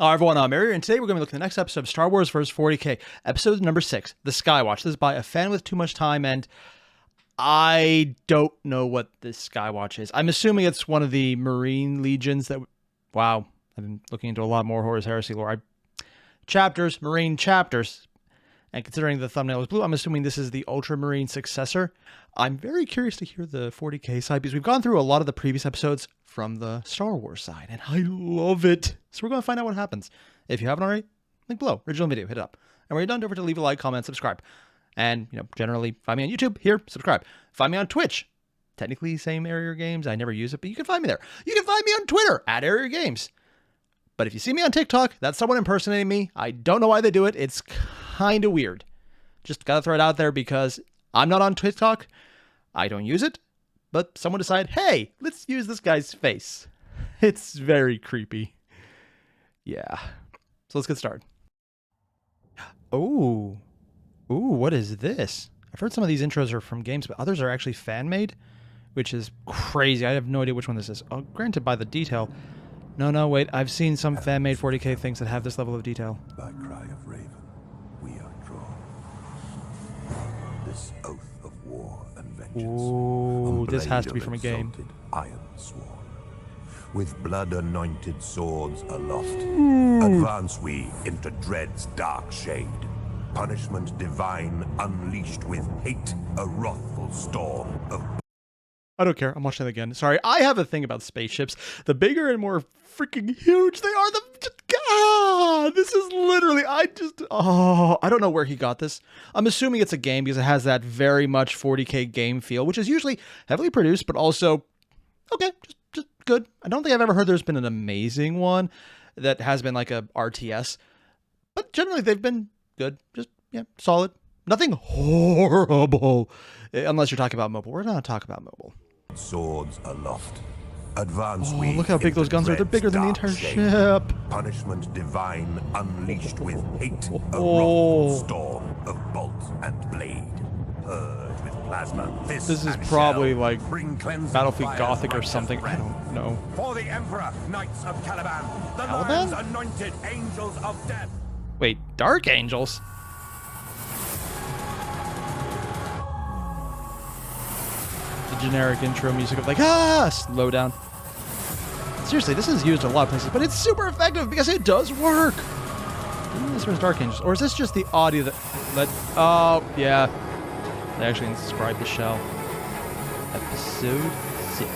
Hi everyone, I'm Airier, and today we're going to look at the next episode of Star Wars vs. 40k, episode number 6, the Skywatch. This is by a fan with too much time, and I don't know what this Skywatch is. I'm assuming it's one of the Marine legions that... Wow, I've been looking into a lot more Horus Heresy lore. Chapters, Marine chapters. And considering the thumbnail is blue, I'm assuming this is the Ultramarine successor. I'm very curious to hear the 40k side, because we've gone through a lot of the previous episodes from the Star Wars side, and I love it. So we're going to find out what happens. If you haven't already, link below, original video, hit it up. And when you're done, don't forget to leave a like, comment, subscribe. And, generally, find me on YouTube, here, subscribe. Find me on Twitch. Technically, same Airier Games. I never use it, but you can find me there. You can find me on Twitter, @Airier Games. But if you see me on TikTok, that's someone impersonating me. I don't know why they do it. It's kind of weird. Just gotta throw it out there because I'm not on TikTok. I don't use it. But someone decided, hey, let's use this guy's face. It's very creepy. Yeah. So let's get started. Oh. Ooh, what is this? I've heard some of these intros are from games, but others are actually fan-made, which is crazy. I have no idea which one this is. Oh, granted by the detail. No, wait. I've seen some fan-made 40k things that have this level of detail. By cry of raven, we are drawn. This oath of war and vengeance. Ooh, this has to be from a game. Iron sworn. With blood-anointed swords aloft, advance we into dread's dark shade. Punishment divine unleashed with hate, a wrathful storm of... I don't care. I'm watching it again. Sorry, I have a thing about spaceships. The bigger and more freaking huge they are, this is literally, I don't know where he got this. I'm assuming it's a game because it has that very much 40k game feel, which is usually heavily produced, but also, okay, just good. I don't think I've ever heard there's been an amazing one that has been like a RTS, but generally they've been good. Just, yeah, solid. Nothing horrible, unless you're talking about mobile. We're not talking about mobile. Swords aloft. Advance we. Look how big those guns are. They're bigger than the entire ship. Punishment divine unleashed with hate. A wrathful storm of bolt and blade. Purged with plasma. This is probably like Battlefield Gothic or something. I don't know. For the Emperor, Knights of Caliban, the Lion's anointed angels of death. Wait, Dark Angels? Generic intro music of like, slow down. Seriously, this is used in a lot of places, but it's super effective because it does work. This was Dark Angels. Or is this just the audio that oh, yeah. They actually inscribed the shell. Episode 6.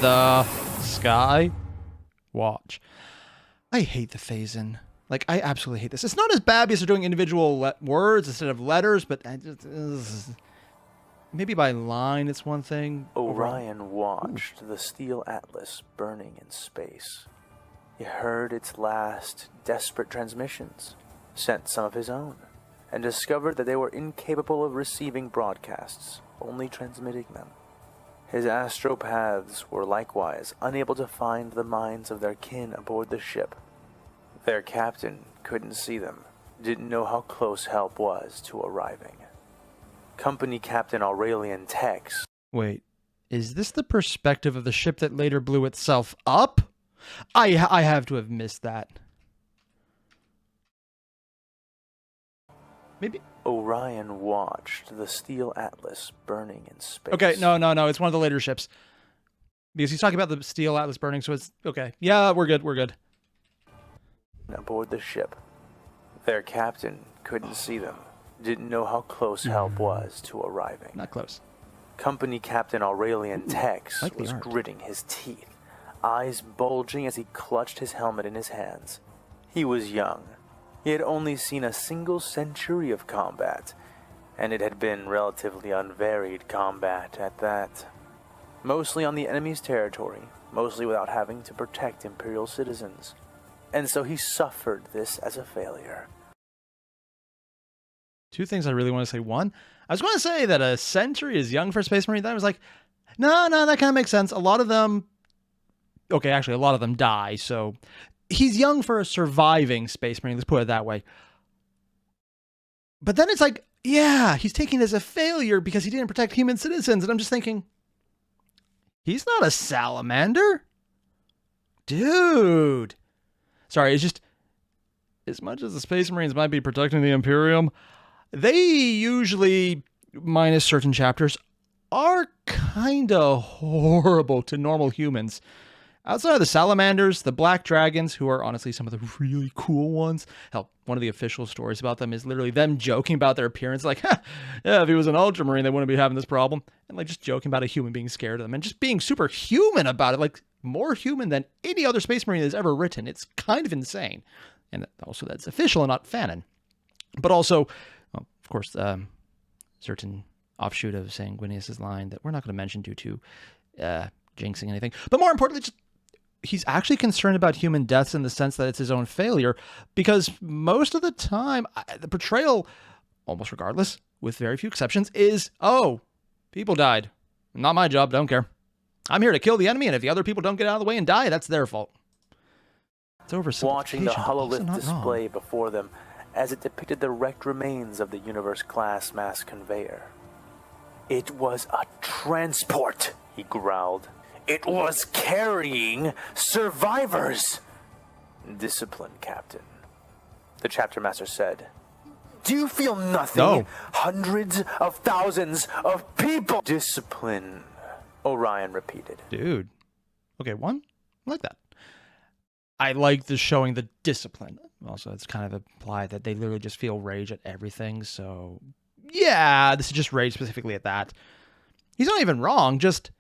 The Skywatch. I hate the phase-in. Like, I absolutely hate this. It's not as bad because they're doing individual words instead of letters, but maybe by line it's one thing. Orion watched the steel atlas burning in space. He heard its last desperate transmissions, sent some of his own, and discovered that they were incapable of receiving broadcasts, only transmitting them. His astropaths were likewise unable to find the minds of their kin aboard the ship. Their captain couldn't see them, didn't know how close help was to arriving. Company Captain Aurelian Tex. Wait, is this the perspective of the ship that later blew itself up? I have to have missed that. Maybe. Orion watched the steel atlas burning in space. Okay, no, it's one of the later ships. Because he's talking about the steel atlas burning, so it's okay. Yeah, we're good. Aboard the ship. Their captain couldn't see them. Didn't know how close help was to arriving. Not close. Company Captain Aurelian Tex was gritting his teeth, eyes bulging as he clutched his helmet in his hands. He was young. He had only seen a single century of combat, and it had been relatively unvaried combat at that. Mostly on the enemy's territory, mostly without having to protect Imperial citizens. And so he suffered this as a failure. Two things I really want to say. One, I was going to say that a century is young for a Space Marine. Then I was like, no, that kind of makes sense. A lot of them die, so he's young for a surviving Space Marine. Let's put it that way. But then it's like, yeah, he's taking it as a failure because he didn't protect human citizens. And I'm just thinking, he's not a salamander. Dude. Sorry, it's just, as much as the Space Marines might be protecting the Imperium, they usually, minus certain chapters, are kind of horrible to normal humans. Outside of the salamanders, the black dragons, who are honestly some of the really cool ones. Hell, one of the official stories about them is literally them joking about their appearance. Like, yeah, if he was an ultramarine, they wouldn't be having this problem. And like just joking about a human being scared of them and just being super human about it. Like more human than any other Space Marine that's ever written. It's kind of insane. And also that's official and not fanon. But also, well, of course, certain offshoot of Sanguinius's line that we're not going to mention due to jinxing anything. But more importantly, just he's actually concerned about human deaths in the sense that it's his own failure, because most of the time, the portrayal, almost regardless, with very few exceptions, is, oh, people died. Not my job, don't care. I'm here to kill the enemy, and if the other people don't get out of the way and die, that's their fault. It's oversimplification. Watching the hololith not display wrong. before them as it depicted the wrecked remains of the Universe-class mass conveyor. It was a transport, he growled. It was carrying survivors. Discipline, Captain, the chapter master said. Do you feel nothing? No. Hundreds of thousands of people. Discipline, Orion repeated. Dude. Okay, one, I like that. I like the showing the discipline. Also, it's kind of implied that they literally just feel rage at everything. So, yeah, this is just rage specifically at that. He's not even wrong, just...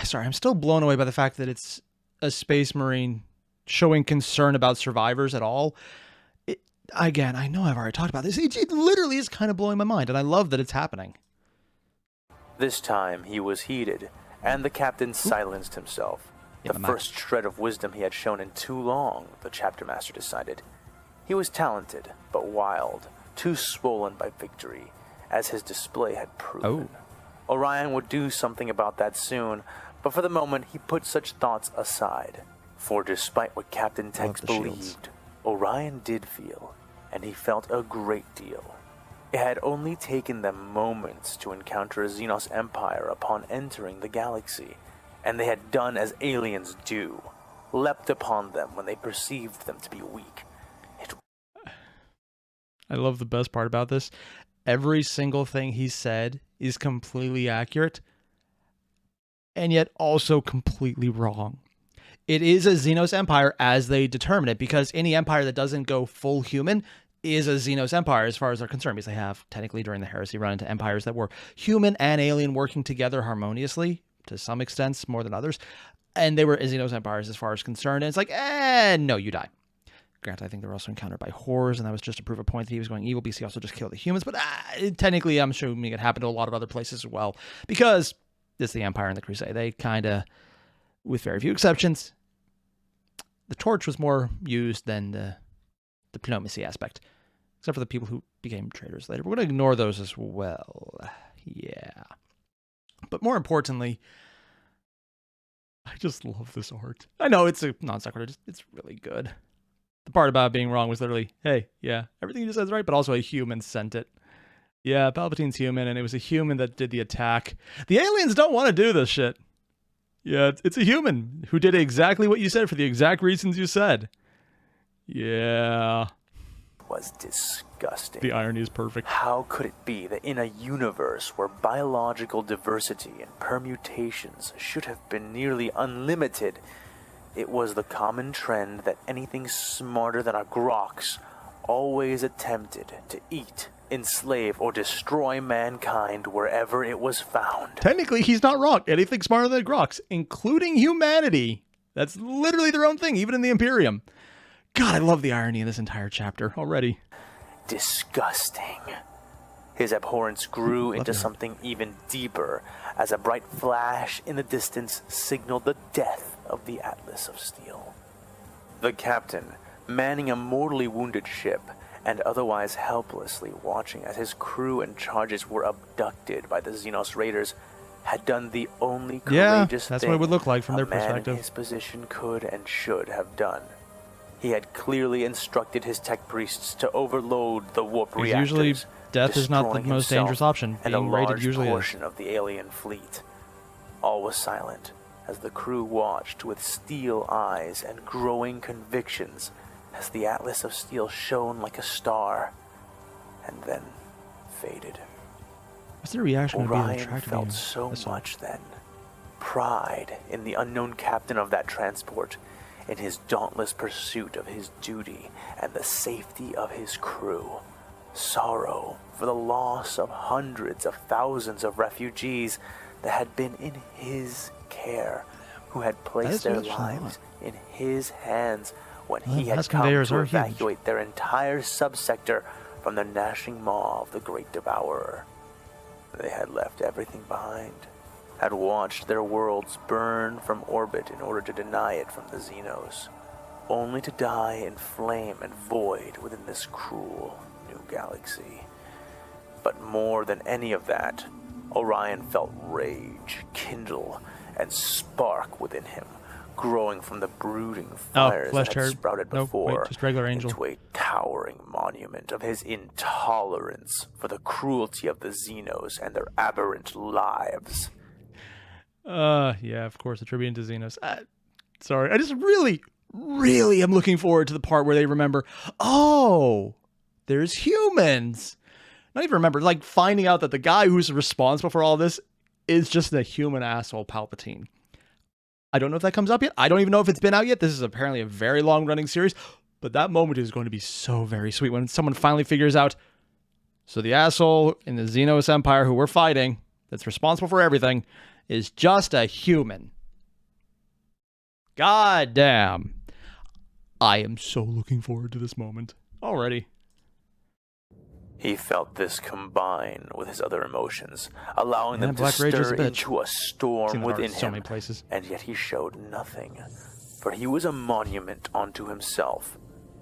Sorry, I'm still blown away by the fact that it's a Space Marine showing concern about survivors at all. Again, I know I've already talked about this. It literally is kind of blowing my mind, and I love that it's happening. This time he was heated, and the captain silenced himself. Yeah, The first shred of wisdom he had shown in too long, the chapter master decided. He was talented, but wild, too swollen by victory, as his display had proven. Oh. Orion would do something about that soon, but for the moment he put such thoughts aside. For despite what Captain Tex believed, Orion did feel, and he felt a great deal. It had only taken them moments to encounter a Xenos Empire upon entering the galaxy, and they had done as aliens do, leapt upon them when they perceived them to be weak. I love the best part about this. Every single thing he said is completely accurate, and yet also completely wrong. It is a Xenos Empire as they determine it, because any empire that doesn't go full human is a Xenos Empire as far as they're concerned, because they have technically during the Heresy run into empires that were human and alien working together harmoniously, to some extent, more than others, and they were Xenos Empires as far as concerned, and it's like, no, you die. Granted, I think they were also encountered by horrors, and that was just to prove a point that he was going evil, because he also just killed the humans, but technically I'm assuming it happened to a lot of other places as well, because it's the Empire and the Crusade. They kind of, with very few exceptions, the torch was more used than the diplomacy aspect, except for the people who became traitors later. We're going to ignore those as well. Yeah. But more importantly, I just love this art. I know it's a non-sequitur, it's really good. The part about being wrong was literally, hey, yeah, everything you just said is right, but also a human sent it. Yeah, Palpatine's human, and it was a human that did the attack. The aliens don't want to do this shit. Yeah, it's a human who did exactly what you said for the exact reasons you said. Yeah. Was disgusting. The irony is perfect. How could it be that in a universe where biological diversity and permutations should have been nearly unlimited, it was the common trend that anything smarter than a Grox always attempted to eat, enslave, or destroy mankind wherever it was found? Technically, he's not wrong. Anything smarter than Grox, including humanity. That's literally their own thing, even in the Imperium. God, I love the irony in this entire chapter already. Disgusting. His abhorrence grew into something even deeper as a bright flash in the distance signaled the death of the Atlas of Steel. The captain, manning a mortally wounded ship and otherwise helplessly watching as his crew and charges were abducted by the Xenos Raiders, had done the only courageous that's thing what it would look like from their a man perspective. in his position could and should have done. He had clearly instructed his tech priests to overload the warp reactors. Usually, death is not the most dangerous option. And a Being raided large usually portion of the alien fleet. All was silent as the crew watched with steel eyes and growing convictions as the Atlas of Steel shone like a star and then faded. What's the reaction going to be to the Orion tractor felt beam? so That's all. much then. Pride in the unknown captain of that transport, in his dauntless pursuit of his duty and the safety of his crew. Sorrow for the loss of hundreds of thousands of refugees that had been in his care, who had placed their lives in his hands when he had come to evacuate their entire subsector from the gnashing maw of the great devourer. They had left everything behind, had watched their worlds burn from orbit in order to deny it from the xenos, only to die in flame and void within this cruel new galaxy. But more than any of that, Orion felt rage kindle and spark within him, growing from the brooding fires that had sprouted before just regular angel. into a towering monument of his intolerance for the cruelty of the xenos and their aberrant lives. Yeah, of course, attributing to Xenos. Sorry, I just really am looking forward to the part where they remember, oh, there's humans. Not even remember, like finding out that the guy who's responsible for all this is just a human asshole Palpatine. I don't know if that comes up yet. I don't even know if it's been out yet. This is apparently a very long-running series, but that moment is going to be so very sweet when someone finally figures out, so the asshole in the Xenos Empire who we're fighting, that's responsible for everything, is just a human. God damn. I am so looking forward to this moment already. He felt this combine with his other emotions, allowing them to Black Rage is stir a bitch. into a storm within so him, many places. and yet he showed nothing, for he was a monument unto himself,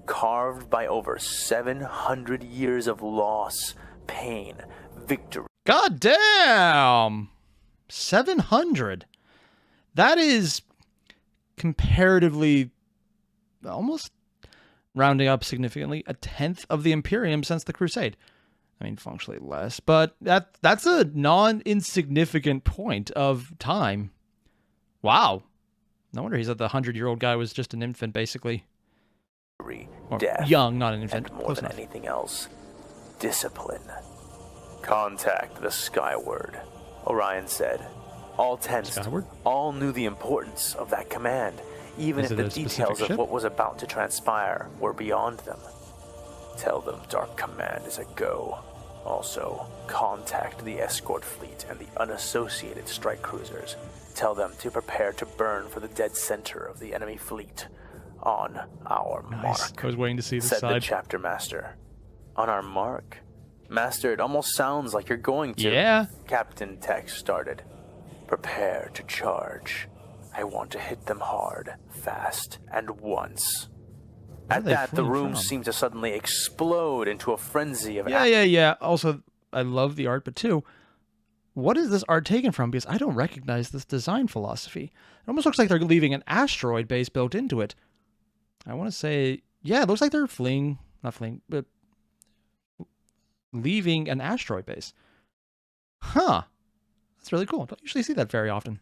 carved by over 700 years of loss, pain, victory. God damn! 700. That is comparatively, almost rounding up significantly, a tenth of the Imperium since the Crusade. I mean, functionally less, but that's a non-insignificant point of time. Wow. No wonder he's at the 100-year-old guy was just an infant, basically. Or Death, young, not an infant. and more Close than enough. anything else, discipline. Contact the Skyward, Orion said. All tensed, Skyward? all knew the importance of that command, even Is if it the a specific details of ship? what was about to transpire were beyond them. Tell them Dark Command is a go. Also, contact the escort fleet and the unassociated strike cruisers. Tell them to prepare to burn for the dead center of the enemy fleet. On our mark. I was waiting to see this said the side. chapter master. On our mark? Master, it almost sounds like you're going to. Yeah. Captain Tex started. Prepare to charge. I want to hit them hard, fast, and once. Where are At they that, the fleeing room from? seemed to suddenly explode into a frenzy of Yeah. Also, I love the art, but two, what is this art taken from? Because I don't recognize this design philosophy. It almost looks like they're leaving an asteroid base built into it. I want to say, yeah, it looks like they're but leaving an asteroid base. Huh. That's really cool. Don't usually see that very often.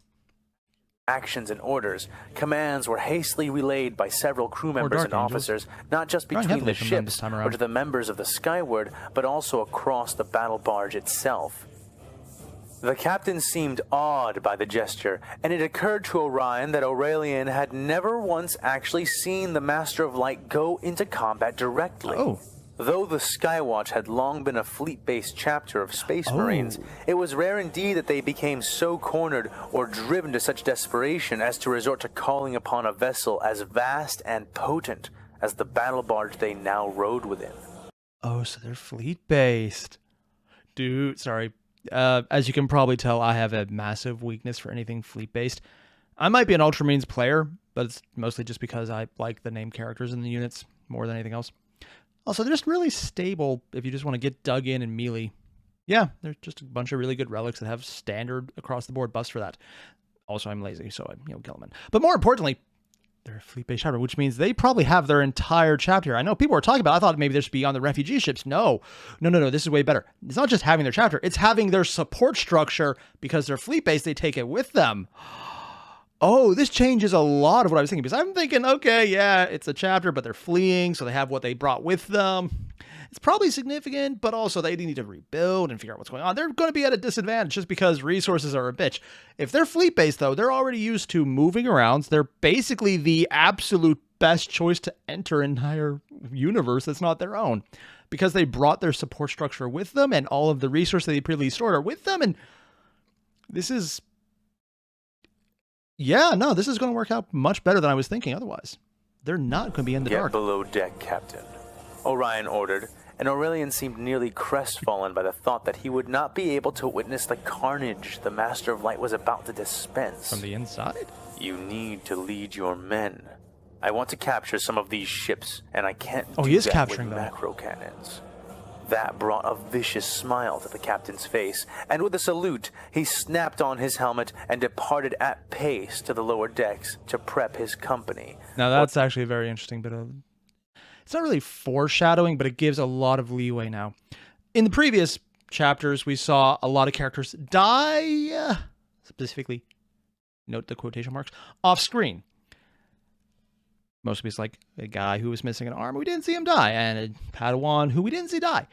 actions and orders. Commands were hastily relayed by several crew members Dark and Angels. officers, not just Drawing between heavily the from them this ships time or around. to the members of the Skyward, but also across the battle barge itself. The captain seemed awed by the gesture, and it occurred to Orion that Aurelian had never once actually seen the Master of Light go into combat directly. Oh. Though the Skywatch had long been a fleet-based chapter of Space Marines, it was rare indeed that they became so cornered or driven to such desperation as to resort to calling upon a vessel as vast and potent as the battle barge they now rode within. Oh, so they're fleet-based. Dude, sorry. As you can probably tell, I have a massive weakness for anything fleet-based. I might be an Ultramarines player, but it's mostly just because I like the named characters in the units more than anything else. Also, they're just really stable if you just want to get dug in and melee. Yeah, they're just a bunch of really good relics that have standard across-the-board buffs for that. Also, I'm lazy, so I kill them in. But more importantly, they're a fleet-based chapter, which means they probably have their entire chapter. I know people were talking about, I thought maybe this should be on the refugee ships. No, this is way better. It's not just having their chapter, it's having their support structure because they're fleet-based, they take it with them. oh, this changes a lot of what I was thinking. Because I'm thinking, okay, yeah, it's a chapter, but they're fleeing, so they have what they brought with them. It's probably significant, but also they need to rebuild and figure out what's going on. They're going to be at a disadvantage just because resources are a bitch. If they're fleet-based, though, they're already used to moving around. They're basically the absolute best choice to enter an entire universe that's not their own, because they brought their support structure with them, and all of the resources they previously stored are with them. And this is, yeah, no, this is going to work out much better than I was thinking otherwise. They're not going to be in the Get dark. below deck, Captain, Orion ordered, and Aurelian seemed nearly crestfallen by the thought that he would not be able to witness the carnage the Master of Light was about to dispense. From the inside? You need to lead your men. I want to capture some of these ships, and I can't do he is that capturing with them. macro cannons. That brought a vicious smile to the captain's face, and with a salute, he snapped on his helmet and departed at pace to the lower decks to prep his company. Now that's actually a very interesting bit of... It's not really foreshadowing, but it gives a lot of leeway now. In the previous chapters, we saw a lot of characters die, specifically, note the quotation marks, off screen. Mostly it's like a guy who was missing an arm, we didn't see him die, and a Padawan who we didn't see die.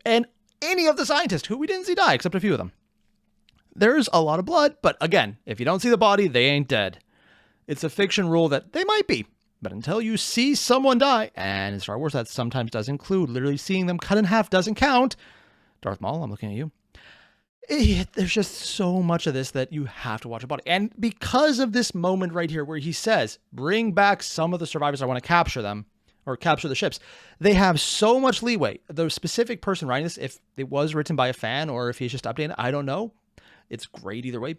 And any of the scientists who we didn't see die, except a few of them. There's a lot of blood, but again, if you don't see the body, they ain't dead. It's a fiction rule that they might be. But until you see someone die, and in Star Wars that sometimes does include literally seeing them cut in half doesn't count. Darth Maul, I'm looking at you. There's just so much of this that you have to watch a body. And because of this moment right here where he says, bring back some of the survivors, I want to capture them, or capture the ships, they have so much leeway. The specific person writing this, if it was written by a fan or if he's just updating it, I don't know. It's great either way.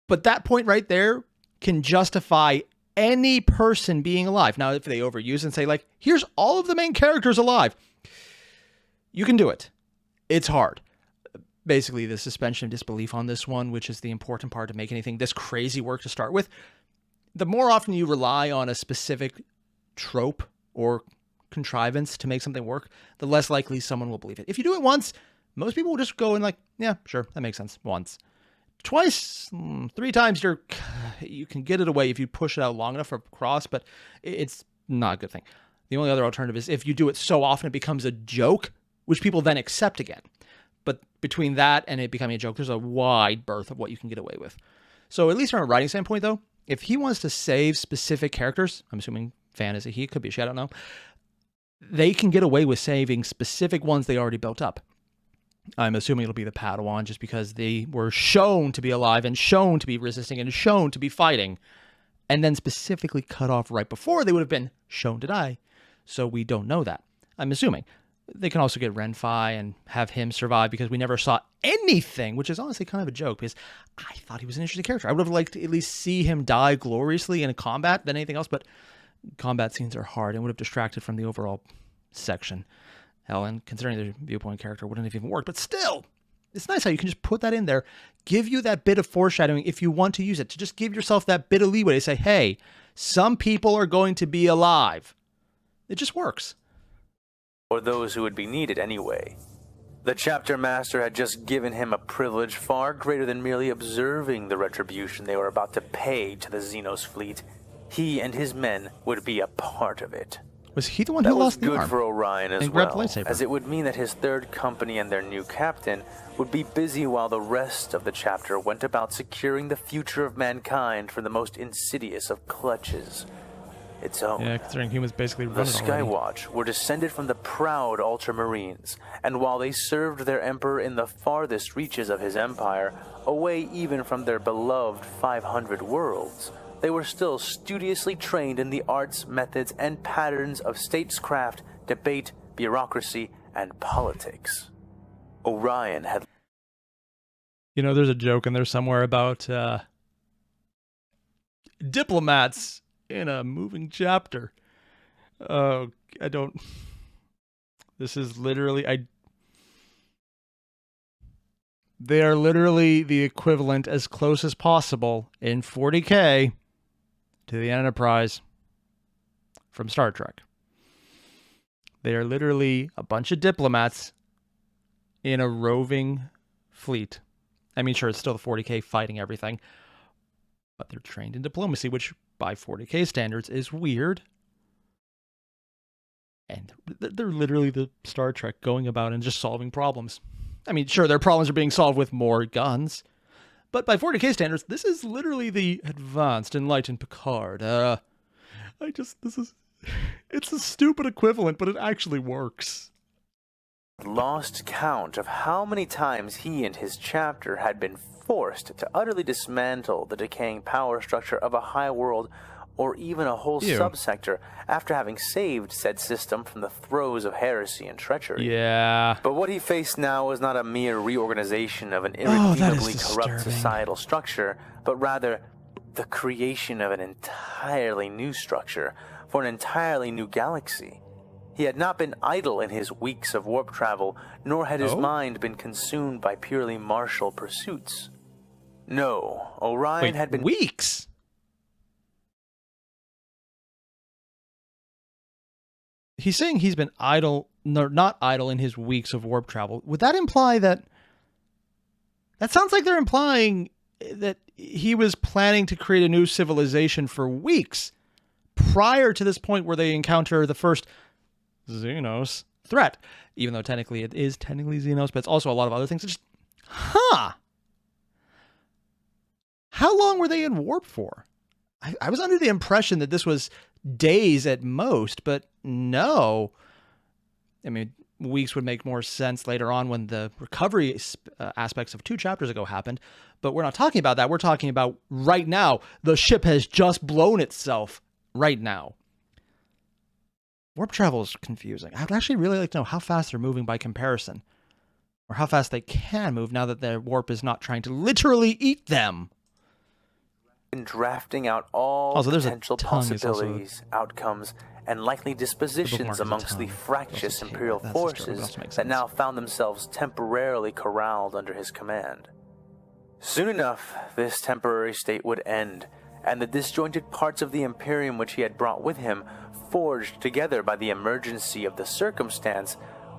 But that point right there can justify any person being alive. Now, if they overuse and say, like, here's all of the main characters alive, you can do it. It's hard. Basically, the suspension of disbelief on this one, which is the important part to make anything this crazy work to start with. The more often you rely on a specific trope or contrivance to make something work, the less likely someone will believe it. If you do it once, most people will just go and like, yeah, sure, that makes sense. Once. Twice, 3 times, you can get it away if you push it out long enough across, but it's not a good thing. The only other alternative is if you do it so often it becomes a joke, which people then accept again. But between that and it becoming a joke, there's a wide berth of what you can get away with. So at least from a writing standpoint, though, if he wants to save specific characters, I'm assuming fan is a he, could be a she, I don't know, they can get away with saving specific ones they already built up. I'm assuming it'll be the Padawan just because they were shown to be alive and shown to be resisting and shown to be fighting, and then specifically cut off right before they would have been shown to die. So we don't know that. I'm assuming. They can also get Renfi and have him survive because we never saw anything, which is honestly kind of a joke because I thought he was an interesting character. I would have liked to at least see him die gloriously in a combat than anything else, but combat scenes are hard and would have distracted from the overall section. Hell, and considering the viewpoint character wouldn't have even worked, but still, it's nice how you can just put that in there, give you that bit of foreshadowing if you want to use it, to just give yourself that bit of leeway to say, hey, some people are going to be alive. It just works. Or those who would be needed anyway. The chapter master had just given him a privilege far greater than merely observing the retribution they were about to pay to the Xenos fleet. He and his men would be a part of it. Was he the one who lost the arm? That was good for Orion as and grabbed the well, lightsaber? as it would mean that his third company and their new captain would be busy while the rest of the chapter went about securing the future of mankind from the most insidious of clutches. Its own. Yeah, considering humans basically The run it already. Skywatch were descended from the proud Ultramarines, and while they served their emperor in the farthest reaches of his empire, away even from their beloved 500 worlds, they were still studiously trained in the arts, methods, and patterns of statescraft, debate, bureaucracy, and politics. Orion had... You know, there's a joke in there somewhere about diplomats in a moving chapter. Oh, I don't... This is literally... They are literally the equivalent as close as possible in 40K to the Enterprise from Star Trek. They are literally a bunch of diplomats in a roving fleet. I mean, sure, it's still the 40K fighting everything, But they're trained in diplomacy, which by 40K standards is weird. And they're literally the Star Trek going about and just solving problems. I mean, sure, their problems are being solved with more guns. But by 40K standards, this is literally the advanced, enlightened Picard. It's a stupid equivalent, but it actually works. Lost count of how many times he and his chapter had been forced to utterly dismantle the decaying power structure of a high world or even a whole subsector after having saved said system from the throes of heresy and treachery. Yeah. But what he faced now was not a mere reorganization of an irredeemably corrupt societal structure, but rather the creation of an entirely new structure for an entirely new galaxy. He had not been idle in his weeks of warp travel, nor had his mind been consumed by purely martial pursuits. No, Orion had been... Weeks? He's saying he's been idle, no, not idle in his weeks of warp travel. Would that imply that... That sounds like they're implying that he was planning to create a new civilization for weeks prior to this point where they encounter the first xenos threat. Even though technically it is technically xenos, but it's also a lot of other things. It's just, how long were they in warp for? I was under the impression that this was days at most, but no. I mean, weeks would make more sense later on when the recovery aspects of 2 chapters ago happened, but we're not talking about that. We're talking about right now. The ship has just blown itself right now. Warp travel is confusing. I'd actually really like to know how fast they're moving by comparison, or how fast they can move now that their warp is not trying to literally eat them. Drafting out all potential possibilities, outcomes, and likely dispositions amongst the fractious Imperial forces that now found themselves temporarily corralled under his command. Soon enough, this temporary state would end, and the disjointed parts of the Imperium which he had brought with him, forged together by the emergency of the circumstance,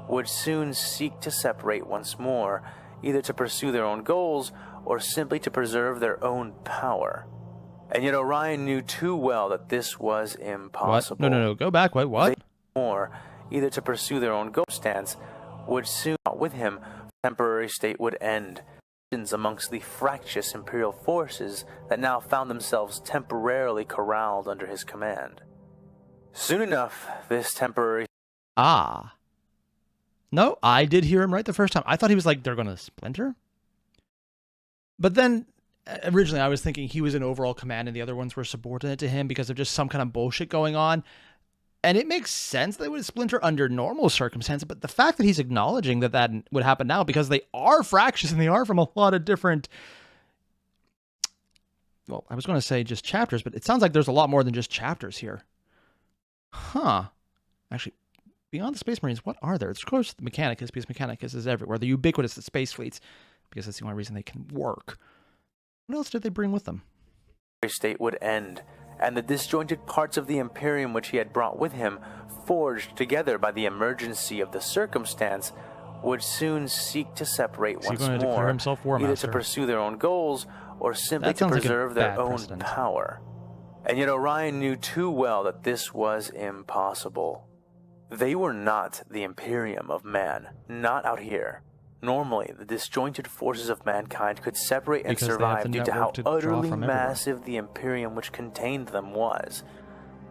would soon seek to separate once more, either to pursue their own goals or simply to preserve their own power. And yet Orion knew too well that this was impossible. What? No, go back. Wait, what? More, either to pursue their own goal stance, would soon with him, the temporary state would end. Amongst the fractious Imperial forces that now found themselves temporarily corralled under his command. Soon enough, this temporary... No, I did hear him right the first time. I thought he was like, they're going to splinter? But then, originally I was thinking he was in overall command and the other ones were subordinate to him because of just some kind of bullshit going on. And it makes sense they would splinter under normal circumstances, but the fact that he's acknowledging that that would happen now because they are fractious and they are from a lot of different... Well, I was going to say just chapters, but it sounds like there's a lot more than just chapters here. Actually, beyond the Space Marines, what are there? Of course, the Mechanicus, because Mechanicus is everywhere. They're ubiquitous at space fleets, because that's the only reason they can work. What else did they bring with them? State would end, and the disjointed parts of the Imperium which he had brought with him, forged together by the emergency of the circumstance, would soon seek to separate once more, either to pursue their own goals or simply to preserve their own power. And yet Orion knew too well that this was impossible. They were not the Imperium of man, not out here. Normally, the disjointed forces of mankind could separate and survive due to how utterly massive the Imperium which contained them was.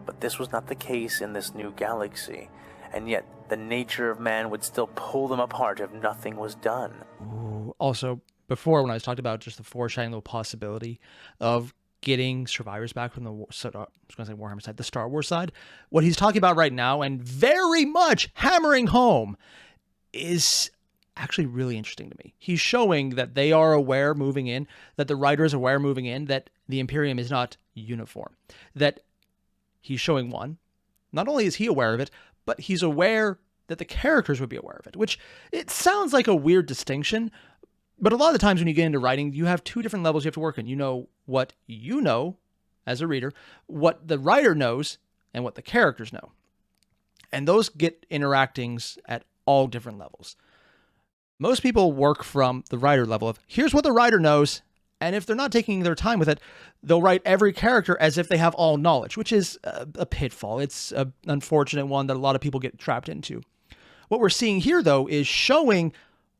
But this was not the case in this new galaxy, and yet the nature of man would still pull them apart if nothing was done. Ooh. Also, before when I was talking about just the foreshadowing the possibility of getting survivors back from the, I was going to say Warhammer side, the Star Wars side, what he's talking about right now and very much hammering home is actually really interesting to me. He's showing that they are aware moving in, that the writer is aware moving in, that the Imperium is not uniform. That he's showing one, not only is he aware of it, but he's aware that the characters would be aware of it, which it sounds like a weird distinction, but a lot of the times when you get into writing, you have 2 different levels you have to work in. You know what you know as a reader, what the writer knows, and what the characters know. And those get interactings at all different levels. Most people work from the writer level of, here's what the writer knows, And if they're not taking their time with it, they'll write every character as if they have all knowledge, which is a pitfall. It's an unfortunate one that a lot of people get trapped into. What we're seeing here, though, is showing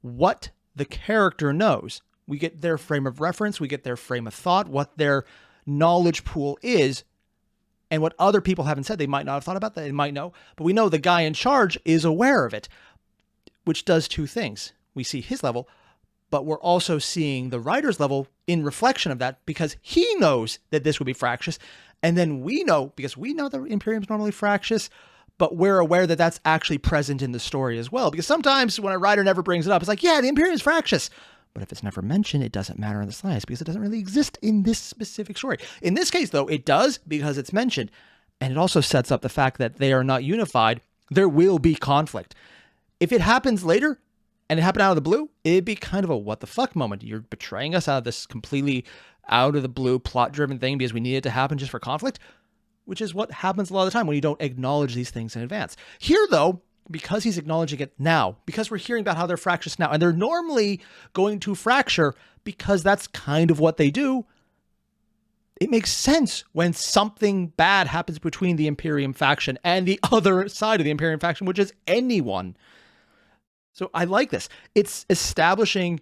what the character knows. We get their frame of reference, we get their frame of thought, what their knowledge pool is, and what other people haven't said. They might not have thought about that, they might know, but we know the guy in charge is aware of it, which does two things. We see his level, but we're also seeing the writer's level in reflection of that, because he knows that this would be fractious. And then we know, because we know that Imperium's normally fractious, but we're aware that that's actually present in the story as well. Because sometimes when a writer never brings it up, it's like, yeah, the Imperium's fractious. But if it's never mentioned, it doesn't matter in the slightest, because it doesn't really exist in this specific story. In this case, though, it does, because it's mentioned. And it also sets up the fact that they are not unified. There will be conflict. If it happens later, and it happened out of the blue, it'd be kind of a what the fuck moment. You're betraying us out of this completely out of the blue plot-driven thing because we need it to happen just for conflict, which is what happens a lot of the time when you don't acknowledge these things in advance. Here, though, because he's acknowledging it now, because we're hearing about how they're fractious now, and they're normally going to fracture because that's kind of what they do, it makes sense when something bad happens between the Imperium faction and the other side of the Imperium faction, which is anyone. So I like this. It's establishing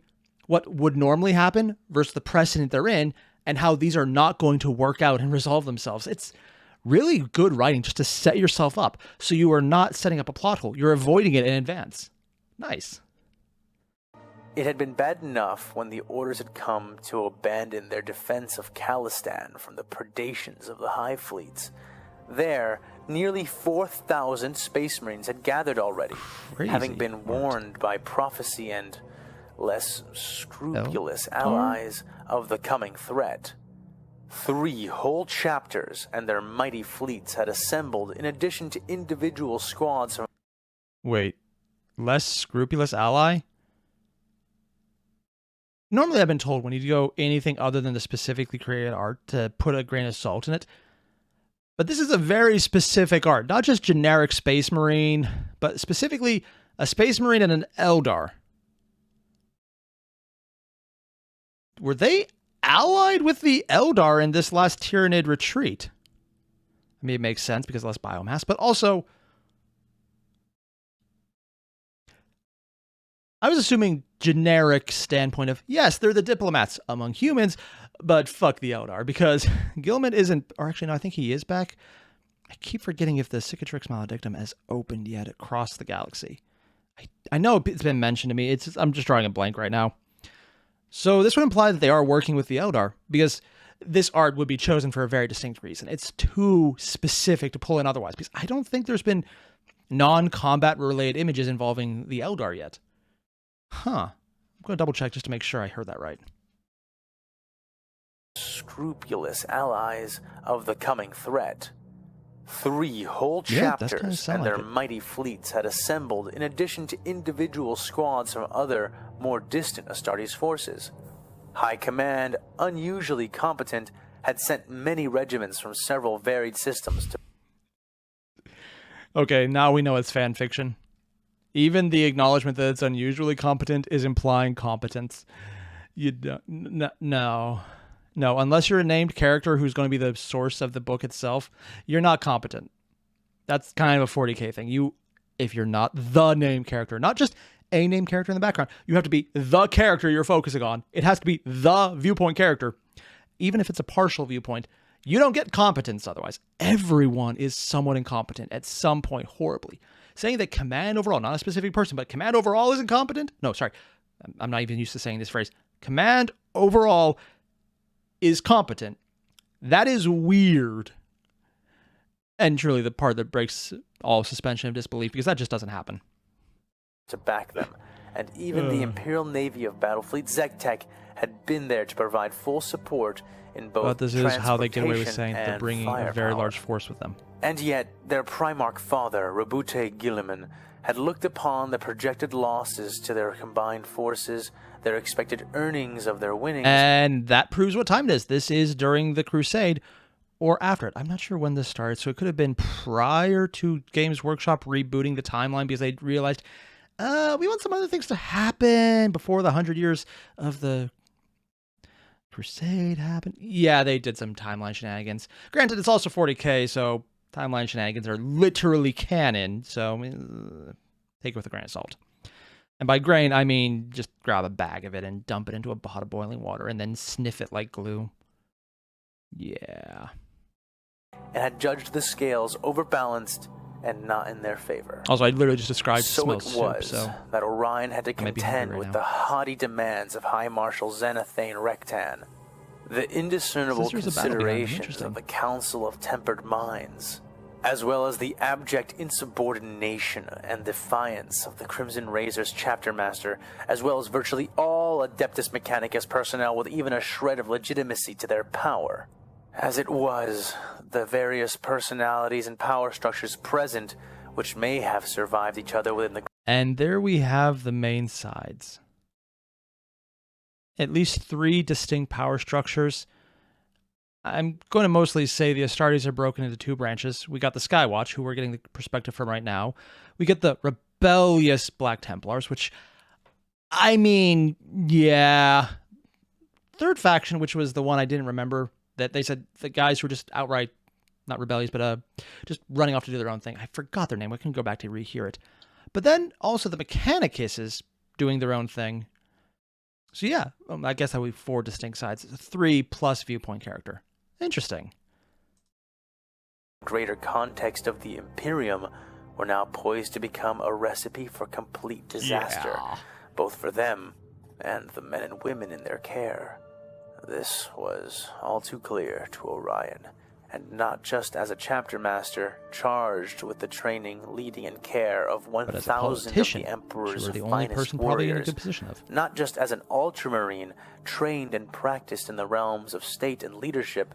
what would normally happen versus the precedent they're in, and how these are not going to work out and resolve themselves. It's really good writing just to set yourself up so you are not setting up a plot hole. You're avoiding it in advance. Nice. It had been bad enough when the orders had come to abandon their defense of Khalistan from the predations of the Hive fleets. There, nearly 4,000 Space Marines had gathered already, having been warned by prophecy and less scrupulous allies of the coming threat. 3 whole chapters and their mighty fleets had assembled in addition to individual squads from... Wait, less scrupulous ally? Normally I've been told when you go anything other than the specifically created art to put a grain of salt in it. But this is a very specific art, not just generic Space Marine, but specifically a Space Marine and an Eldar. Were they allied with the Eldar in this last Tyranid retreat? I mean, it makes sense because less biomass, but also I was assuming generic standpoint of, yes, they're the diplomats among humans, but fuck the Eldar, because Gilman isn't, or actually no, I think he is back. I keep forgetting if the Cicatrix Maledictum has opened yet across the galaxy. I know it's been mentioned to me, I'm just drawing a blank right now. So this would imply that they are working with the Eldar, because this art would be chosen for a very distinct reason. It's too specific to pull in otherwise, because I don't think there's been non-combat related images involving the Eldar yet. Huh. I'm going to double check just to make sure I heard that right. Scrupulous allies of the coming threat. 3 whole chapters and their mighty fleets had assembled in addition to individual squads from other, more distant Astartes forces. High Command, unusually competent, had sent many regiments from several varied systems to... Okay, now we know it's fan fiction. Even the acknowledgement that it's unusually competent is implying competence. You don't... No, unless you're a named character who's going to be the source of the book itself, you're not competent. That's kind of a 40k thing. If you're not the named character, not just a named character in the background, you have to be the character you're focusing on. It has to be the viewpoint character. Even if it's a partial viewpoint, you don't get competence otherwise. Everyone is somewhat incompetent at some point horribly. Saying that command overall, not a specific person, but command overall is incompetent? No, sorry. I'm not even used to saying this phrase. Command overall is competent. That is weird. And truly the part that breaks all suspension of disbelief, because that just doesn't happen. To back them. And even the Imperial Navy of Battlefleet Zektek had been there to provide full support in both but this is how they get away with saying they're bringing a very firepower. large force with them. And yet, their Primarch father, Rabute Gilliman, had looked upon the projected losses to their combined forces, their expected earnings of their winnings. And that proves what time it is. This is during the Crusade or after it. I'm not sure when this started, so it could have been prior to Games Workshop rebooting the timeline because they realized, we want some other things to happen before the 100 years of the Crusade happened. Yeah, they did some timeline shenanigans. Granted, it's also 40K, so timeline shenanigans are literally canon, so take it with a grain of salt. And by grain, I mean just grab a bag of it and dump it into a pot of boiling water and then sniff it like glue. Yeah. And had judged the scales overbalanced and not in their favor. Also, I literally just described So smell it soup, was so that Orion had to I might be hungry contend right with now. the haughty demands of High Marshal Xenothane Rektan, the indiscernible Sisters of Battle behind them, considerations interesting. of the Council of Tempered Minds, as well as the abject insubordination and defiance of the Crimson Razor's chapter master, as well as virtually all Adeptus Mechanicus personnel with even a shred of legitimacy to their power. As it was, the various personalities and power structures present, which may have survived each other within the... And there we have the main sides. At least 3 distinct power structures. I'm going to mostly say the Astartes are broken into 2 branches. We got the Skywatch, who we're getting the perspective from right now. We get the rebellious Black Templars, which, I mean, yeah. Third faction, which was the one I didn't remember, that they said the guys who were just outright, not rebellious, but just running off to do their own thing. I forgot their name. I can go back to rehear it. But then also the Mechanicus is doing their own thing. So yeah, I guess that would be 4 distinct sides. 3 plus viewpoint character. Interesting. greater context of the Imperium were now poised to become a recipe for complete disaster, both for them and the men and women in their care. This was all too clear to Orion, and not just as a chapter master charged with the training, leading, and care of 1,000 of the Emperor's the only finest person probably in a warriors, good position of. not just as an ultramarine trained and practiced in the realms of state and leadership,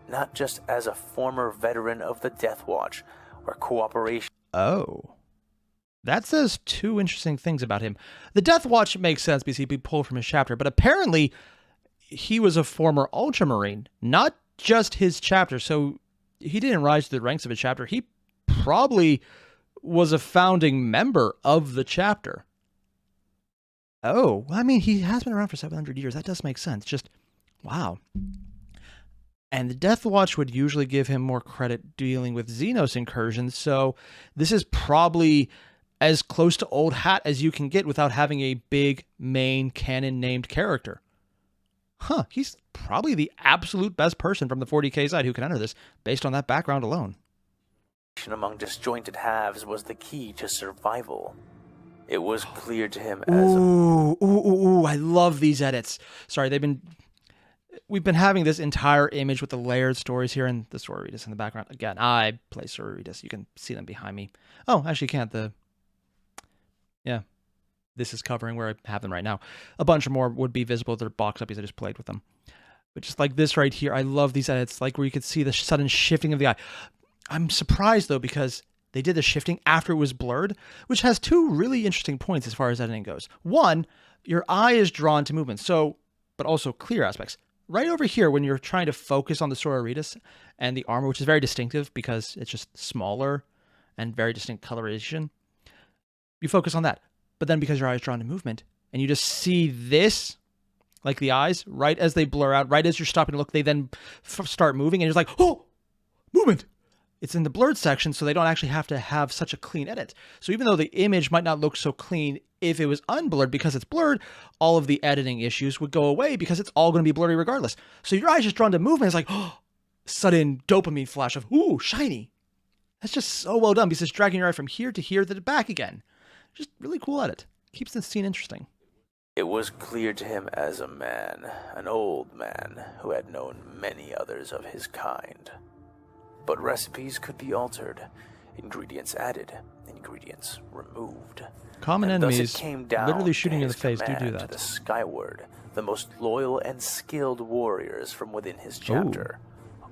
not just as a former veteran of the Death Watch, where cooperation... Oh. That says 2 interesting things about him. The Death Watch makes sense because he'd be pulled from his chapter, but apparently he was a former Ultramarine, not just his chapter. So he didn't rise to the ranks of a chapter. He probably was a founding member of the chapter. Oh, I mean, he has been around for 700 years. That does make sense. Just, wow. And the Death Watch would usually give him more credit dealing with Xenos incursions, so this is probably as close to Old Hat as you can get without having a big main canon named character. Huh, he's probably the absolute best person from the 40k side who can enter this based on that background alone. among disjointed halves was the key to survival. It was clear to him as... Ooh, I love these edits. Sorry, we've been having this entire image with the layered stories here and the Sororitas in the background. Again, I play Sororitas. You can see them behind me. Oh, actually you can't. Yeah, this is covering where I have them right now. A bunch more would be visible. They're boxed up because I just played with them. But just like this right here, I love these edits, like where you could see the sudden shifting of the eye. I'm surprised, though, because they did the shifting after it was blurred, which has 2 really interesting points as far as editing goes. One, your eye is drawn to movement, but also clear aspects. Right over here, when you're trying to focus on the Sororitas and the armor, which is very distinctive because it's just smaller and very distinct coloration, you focus on that. But then because your eye is drawn to movement, and you just see this, like the eyes, right as they blur out, right as you're stopping to look, they then start moving, and you're like, oh, movement! It's in the blurred section, so they don't actually have to have such a clean edit. So even though the image might not look so clean, if it was unblurred, because it's blurred, all of the editing issues would go away because it's all going to be blurry regardless. So your eye's just drawn to movement. It's like, oh, sudden dopamine flash of, ooh, shiny. That's just so well done because it's dragging your eye from here to the back again. Just really cool edit. Keeps the scene interesting. It was clear to him as a man, an old man, who had known many others of his kind. But recipes could be altered, ingredients added, ingredients removed. Common and thus enemies it came down literally shooting to you in the his face do command that. To the Skyward, the most loyal and skilled warriors from within his chapter.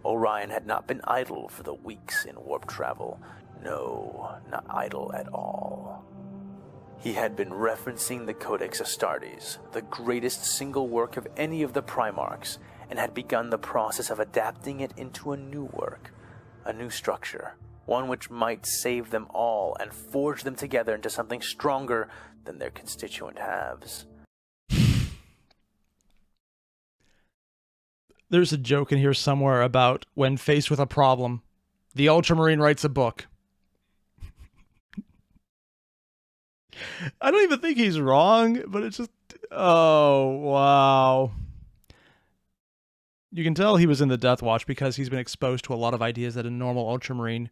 Orion had not been idle for the weeks in warp travel. No, not idle at all. He had been referencing the Codex Astartes, the greatest single work of any of the Primarchs, and had begun the process of adapting it into a new work, a new structure, one which might save them all and forge them together into something stronger than their constituent halves. There's a joke in here somewhere about when faced with a problem, the Ultramarine writes a book. I don't even think he's wrong, but it's just, oh, wow. You can tell he was in the Death Watch because he's been exposed to a lot of ideas that a normal Ultramarine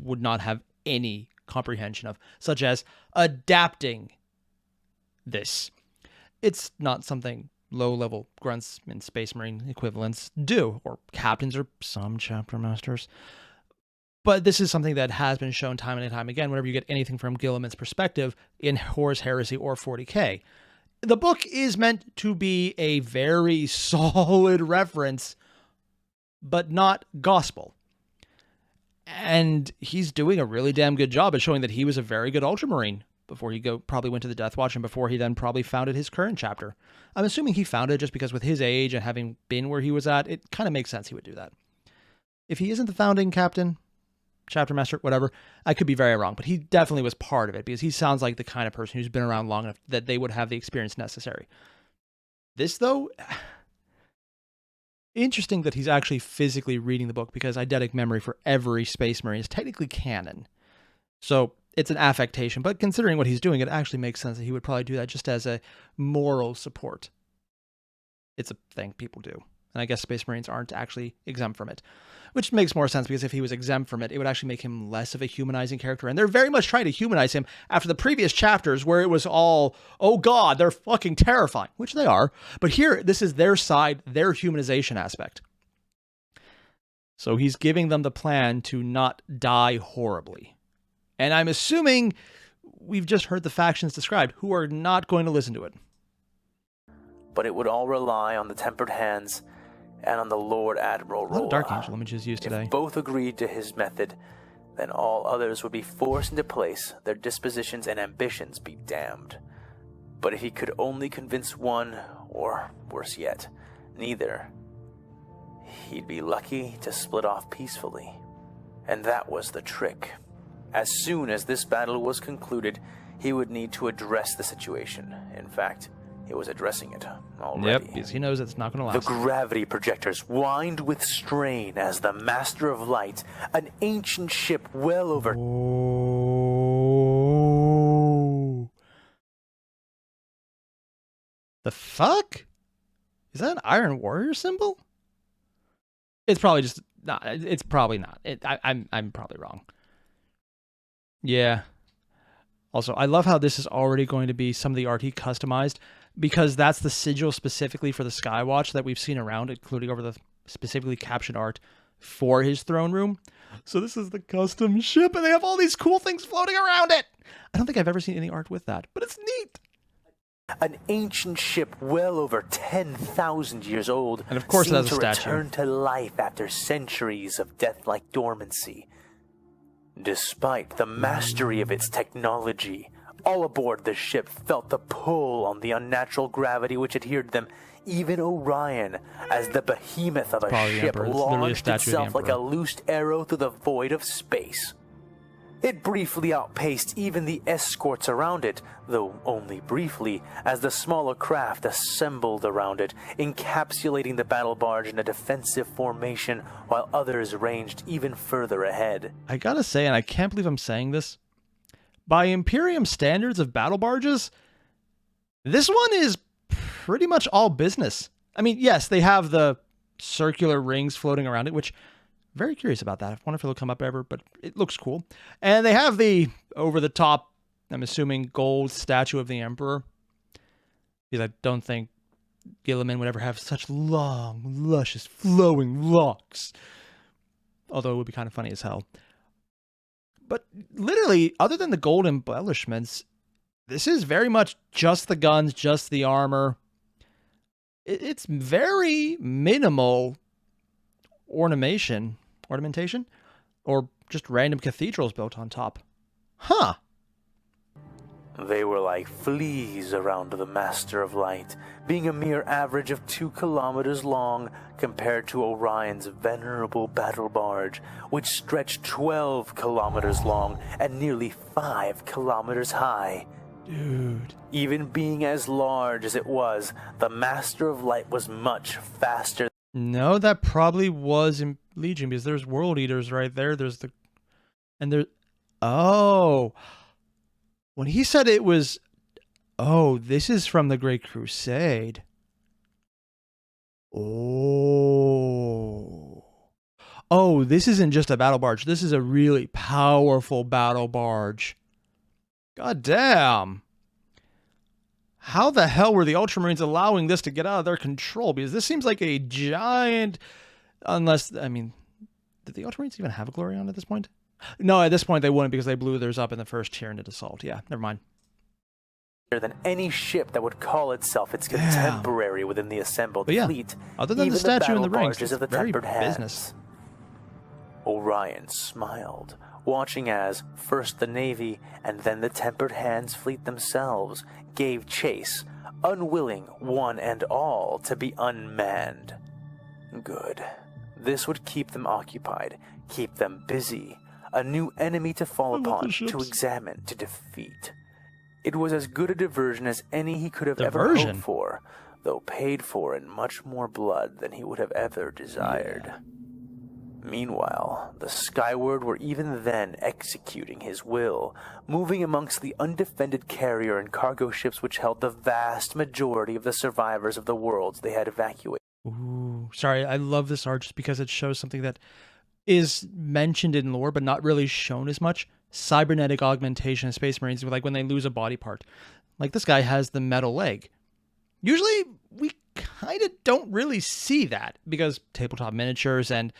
would not have any comprehension of, such as adapting this. It's not something low-level grunts and Space Marine equivalents do, or captains or some chapter masters. But this is something that has been shown time and time again whenever you get anything from Gilliman's perspective in Horus Heresy or 40k. The book is meant to be a very solid reference, but not gospel. And he's doing a really damn good job at showing that he was a very good Ultramarine before he probably went to the Death Watch and before he then probably founded his current chapter. I'm assuming he founded it just because with his age and having been where he was at, it kind of makes sense he would do that. If he isn't the founding captain, chapter master, whatever, I could be very wrong, but he definitely was part of it because he sounds like the kind of person who's been around long enough that they would have the experience necessary. This, though, interesting that he's actually physically reading the book because eidetic memory for every Space Marine is technically canon. So it's an affectation, but considering what he's doing, it actually makes sense that he would probably do that just as a moral support. It's a thing people do. And I guess Space Marines aren't actually exempt from it, which makes more sense because if he was exempt from it, it would actually make him less of a humanizing character. And they're very much trying to humanize him after the previous chapters where it was all, oh God, they're fucking terrifying, which they are. But here, this is their side, their humanization aspect. So he's giving them the plan to not die horribly. And I'm assuming we've just heard the factions described who are not going to listen to it. But it would all rely on the tempered hands and on the Lord Admiral A lot Rolla. of Dark Angel images used today. If both agreed to his method, then all others would be forced into place, their dispositions and ambitions be damned. But if he could only convince one, or worse yet, neither, he'd be lucky to split off peacefully. And that was the trick. As soon as this battle was concluded, he would need to address the situation. In fact, he was addressing it already. Yep, because he knows it's not going to last. The gravity projectors whined with strain as the Master of Light, an ancient ship well over... Oh. The fuck? Is that an Iron Warrior symbol? It's probably just... not. It's probably not. I'm probably wrong. Yeah. Also, I love how this is already going to be some of the art he customized, because that's the sigil specifically for the Skywatch that we've seen around, including over the specifically captioned art for his throne room. So this is the custom ship, and they have all these cool things floating around it. I don't think I've ever seen any art with that, but it's neat. An ancient ship well over 10,000 years old, and of course it has a seemed to statue. return to life after centuries of death-like dormancy. Despite the mastery of its technology, all aboard the ship felt the pull on the unnatural gravity which adhered to them. Even Orion, as the behemoth of a ship, launched itself like a loosed arrow through the void of space. It briefly outpaced even the escorts around it, though only briefly, as the smaller craft assembled around it, encapsulating the battle barge in a defensive formation, while others ranged even further ahead. I gotta say, and I can't believe I'm saying this, by Imperium standards of battle barges, this one is pretty much all business. I mean, yes, they have the circular rings floating around it, which... very curious about that. I wonder if it'll come up ever, but it looks cool. And they have the over-the-top, I'm assuming, gold statue of the Emperor. Because I don't think Gilliman would ever have such long, luscious, flowing locks. Although it would be kind of funny as hell. But literally, other than the gold embellishments, this is very much just the guns, just the armor. It's very minimal ornamentation, or just random cathedrals built on top. Huh. They were like fleas around the Master of Light, being a mere average of 2 kilometers long compared to Orion's venerable battle barge, which stretched 12 kilometers long and nearly 5 kilometers high. Dude. Even being as large as it was, the Master of Light was much faster No, that probably was in Legion because there's World Eaters right there. And there. Oh, when he said it was, oh, this is from the Great Crusade. Oh. Oh, this isn't just a battle barge. This is a really powerful battle barge. God damn. How the hell were the Ultramarines allowing this to get out of their control? Because this seems like a giant... Unless, I mean, did the Ultramarines even have a Glorion at this point? No, at this point they wouldn't because they blew theirs up in the first Tyranid assault. Yeah, never mind. Than any ship that would call itself its contemporary within the assembled fleet. Other than the statue in the rings, it's of the very tempered business. hands. Orion smiled, watching as first the Navy and then the Tempered Hands fleet themselves gave chase, unwilling one and all to be unmanned. Good. This would keep them occupied, keep them busy, a new enemy to fall upon, to examine, to defeat. It was as good a diversion as any he could have ever hoped for, though paid for in much more blood than he would have ever desired. Yeah. Meanwhile, the Skyward were even then executing his will, moving amongst the undefended carrier and cargo ships which held the vast majority of the survivors of the worlds they had evacuated. Ooh, sorry, I love this art just because it shows something that is mentioned in lore but not really shown as much. Cybernetic augmentation of Space Marines, like when they lose a body part. Like this guy has the metal leg. Usually, we kind of don't really see that because tabletop miniatures, and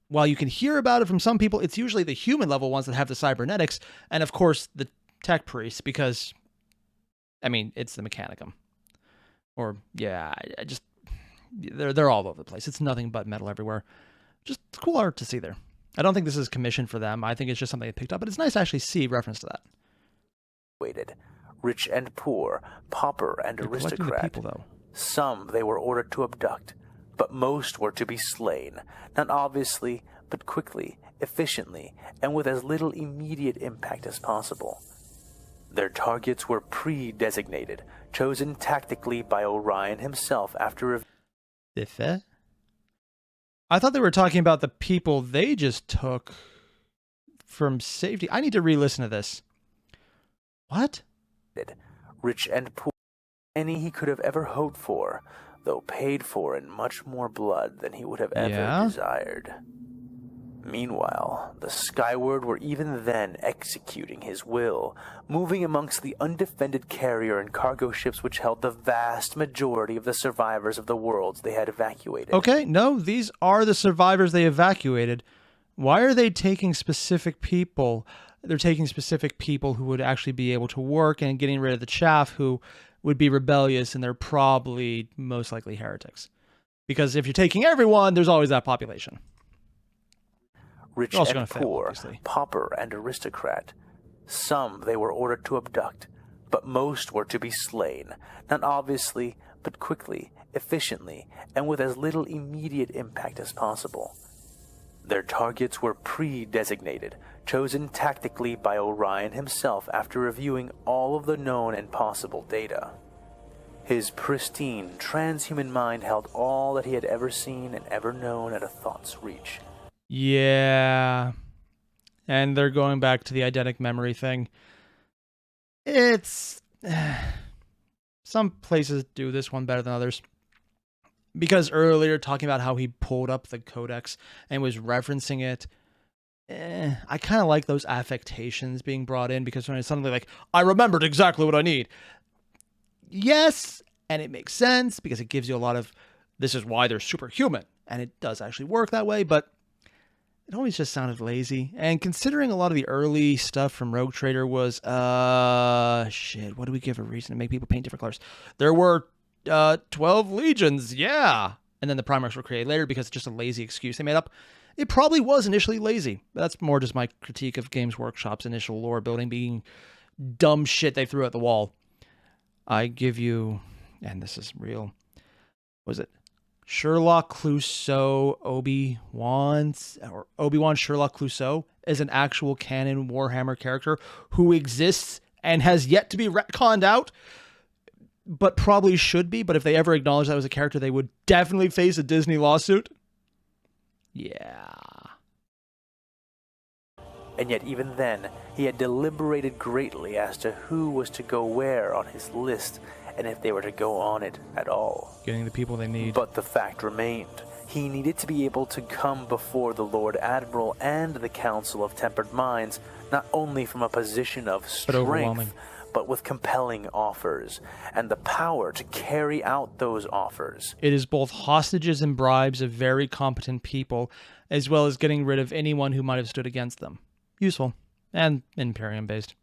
while you can hear about it from some people, it's usually the human level ones that have the cybernetics, and of course the tech priests because, I mean, it's the Mechanicum. Or, yeah, I just, they're all over the place. It's nothing but metal everywhere. Just cool art to see there. I don't think this is commissioned for them. I think it's just something they picked up, but it's nice to actually see reference to that. Rich and poor, pauper and aristocrat. The people, though. Some they were ordered to abduct, but most were to be slain, not obviously, but quickly, efficiently, and with as little immediate impact as possible. Their targets were pre-designated, chosen tactically by Orion himself after I thought they were talking about the people they just took from safety. I need to re-listen to this. What? Rich and poor, any he could have ever hoped for, though paid for in much more blood than he would have ever desired. Meanwhile, the Skyward were even then executing his will, moving amongst the undefended carrier and cargo ships which held the vast majority of the survivors of the worlds they had evacuated. Okay, no, these are the survivors they evacuated. Why are they taking specific people? They're taking specific people who would actually be able to work and getting rid of the chaff who would be rebellious, and they're probably most likely heretics. Because if you're taking everyone, there's always that population. Rich and poor, pauper and aristocrat. Some they were ordered to abduct, but most were to be slain, not obviously, but quickly, efficiently, and with as little immediate impact as possible. Their targets were pre-designated, chosen tactically by Orion himself after reviewing all of the known and possible data. His pristine, transhuman mind held all that he had ever seen and ever known at a thought's reach. Yeah. And they're going back to the eidetic memory thing. It's... some places do this one better than others. Because earlier, talking about how he pulled up the codex and was referencing it, I kind of like those affectations being brought in, because when it's suddenly like, I remembered exactly what I need. Yes, and it makes sense, because it gives you a lot of, this is why they're superhuman. And it does actually work that way, but it always just sounded lazy. And considering a lot of the early stuff from Rogue Trader was, shit, what do we give a reason to make people paint different colors? There were 12 legions, yeah. And then the Primarchs were created later because it's just a lazy excuse they made up. It probably was initially lazy. But that's more just my critique of Games Workshop's initial lore building being dumb shit they threw at the wall. I give you, and this is real, was it Sherlock Clouseau Obi-Wan Sherlock Clouseau is an actual canon Warhammer character who exists and has yet to be retconned out? but probably should be. But if they ever acknowledge that was a character, they would definitely face a Disney lawsuit. Yeah. And yet even then, he had deliberated greatly as to who was to go where on his list, and if they were to go on it at all. Getting the people they need. But the fact remained. He needed to be able to come before the Lord Admiral and the Council of Tempered Minds, not only from a position of strength, but with compelling offers, and the power to carry out those offers. It is both hostages and bribes of very competent people, as well as getting rid of anyone who might have stood against them. Useful, and Imperium-based.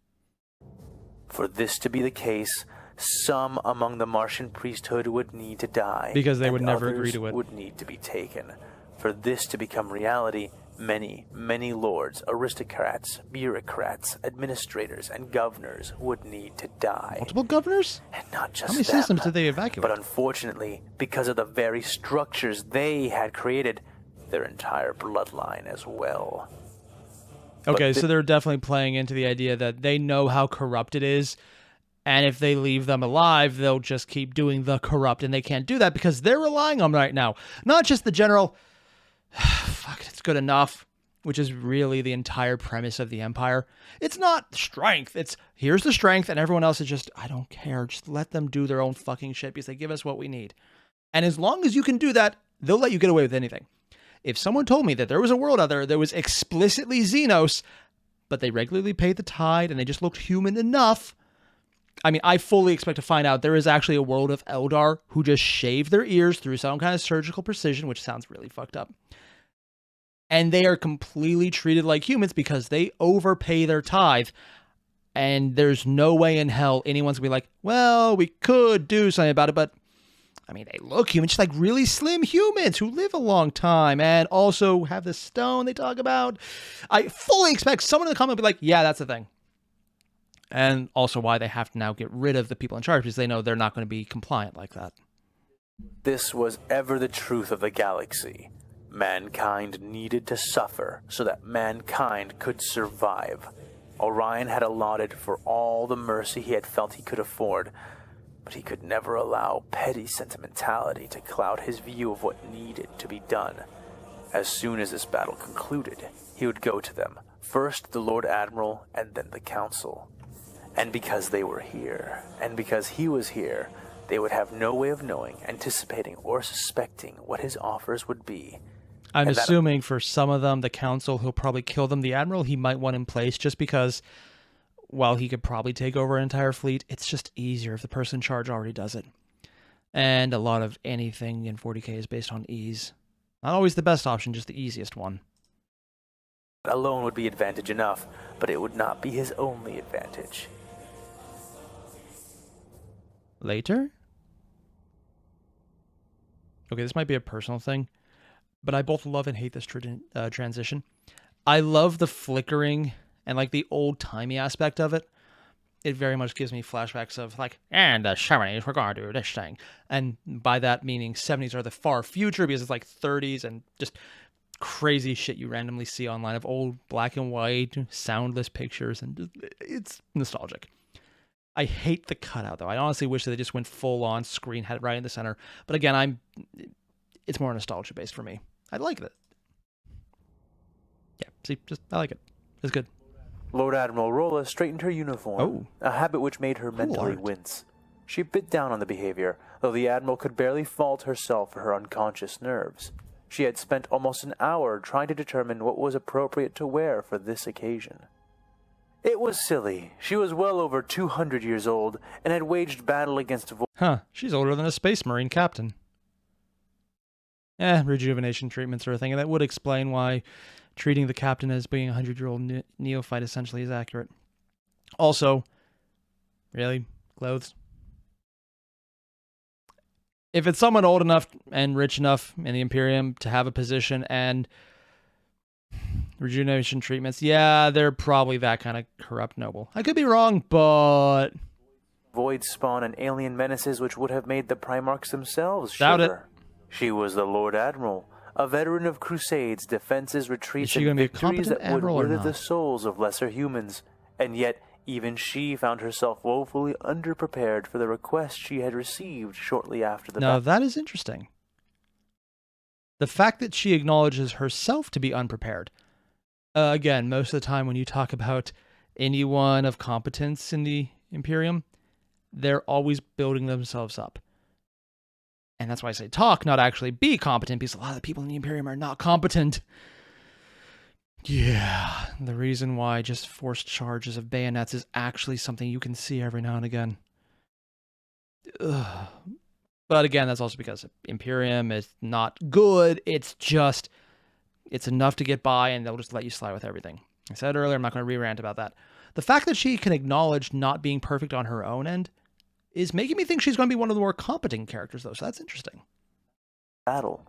For this to be the case, some among the Martian priesthood would need to die. Because they would never others agree to it. Would need to be taken. For this to become reality, many, many lords, aristocrats, bureaucrats, administrators, and governors would need to die. Multiple governors? And not just How many them, systems did they evacuate? But unfortunately, because of the very structures they had created, their entire bloodline as well. Okay, so they're definitely playing into the idea that they know how corrupt it is, and if they leave them alive, they'll just keep doing the corrupt, and they can't do that because they're relying on them right now. Not just the general, fuck, it's good enough, which is really the entire premise of the Empire. It's not strength. It's, here's the strength, and everyone else is just, I don't care. Just let them do their own fucking shit because they give us what we need. And as long as you can do that, they'll let you get away with anything. If someone told me that there was a world out there that was explicitly xenos, but they regularly paid the tide and they just looked human enough, I mean, I fully expect to find out there is actually a world of Eldar who just shave their ears through some kind of surgical precision, which sounds really fucked up. And they are completely treated like humans because they overpay their tithe. And there's no way in hell anyone's going to be like, well, we could do something about it, but I mean, they look human, just like really slim humans who live a long time and also have the stone they talk about. I fully expect someone in the comment will be like, yeah, that's the thing. And also why they have to now get rid of the people in charge because they know they're not going to be compliant like that. This was ever the truth of the galaxy. Mankind needed to suffer so that mankind could survive. Orion had allotted for all the mercy he had felt he could afford, but he could never allow petty sentimentality to cloud his view of what needed to be done. As soon as this battle concluded, he would go to them, first the Lord Admiral and then the Council. And because they were here, and because he was here, they would have no way of knowing, anticipating, or suspecting what his offers would be. I'm assuming for some of them, the Council, he'll probably kill them. The Admiral, he might want in place just because, while he could probably take over an entire fleet, it's just easier if the person in charge already does it. And a lot of anything in 40k is based on ease. Not always the best option, just the easiest one. Alone would be advantage enough, but it would not be his only advantage. Later? Okay, this might be a personal thing, but I both love and hate this transition. I love the flickering and like the old-timey aspect of it. It very much gives me flashbacks of like, and the 70s, we're going to do this thing. And by that meaning 70s are the far future because it's like 30s and just crazy shit you randomly see online of old black and white, soundless pictures, and just, it's nostalgic. I hate the cutout though. I honestly wish that they just went full on screen, had it right in the center. But again, it's more nostalgia based for me. I like it. Yeah, see, I like it. It's good. Lord Admiral Rolla straightened her uniform, a habit which made her mentally wince. She bit down on the behavior, though the Admiral could barely fault herself for her unconscious nerves. She had spent almost an hour trying to determine what was appropriate to wear for this occasion. It was silly. She was well over 200 years old and had waged battle against she's older than a Space Marine captain. Rejuvenation treatments are a thing, and that would explain why treating the captain as being a 100-year-old neophyte essentially is accurate. Also, really, clothes? If it's someone old enough and rich enough in the Imperium to have a position and rejuvenation treatments, yeah, they're probably that kind of corrupt noble. I could be wrong, but void spawn and alien menaces which would have made the Primarchs themselves doubt shiver. She was the Lord Admiral, a veteran of crusades, defenses, retreats, and victories that would wither the souls of lesser humans. And yet, Even she found herself woefully underprepared for the request she had received shortly after the Now, battle. that is interesting. The fact that she acknowledges herself to be unprepared. Again, most of the time when you talk about anyone of competence in the Imperium, they're always building themselves up. And that's why I say talk, not actually be competent, because a lot of the people in the Imperium are not competent. Yeah, the reason why just forced charges of bayonets is actually something you can see every now and again. Ugh. But again, that's also because Imperium is not good. It's enough to get by, and they'll just let you slide with everything. I said earlier, I'm not going to re-rant about that. The fact that she can acknowledge not being perfect on her own end is making me think she's going to be one of the more competent characters, though, so that's interesting. Battle.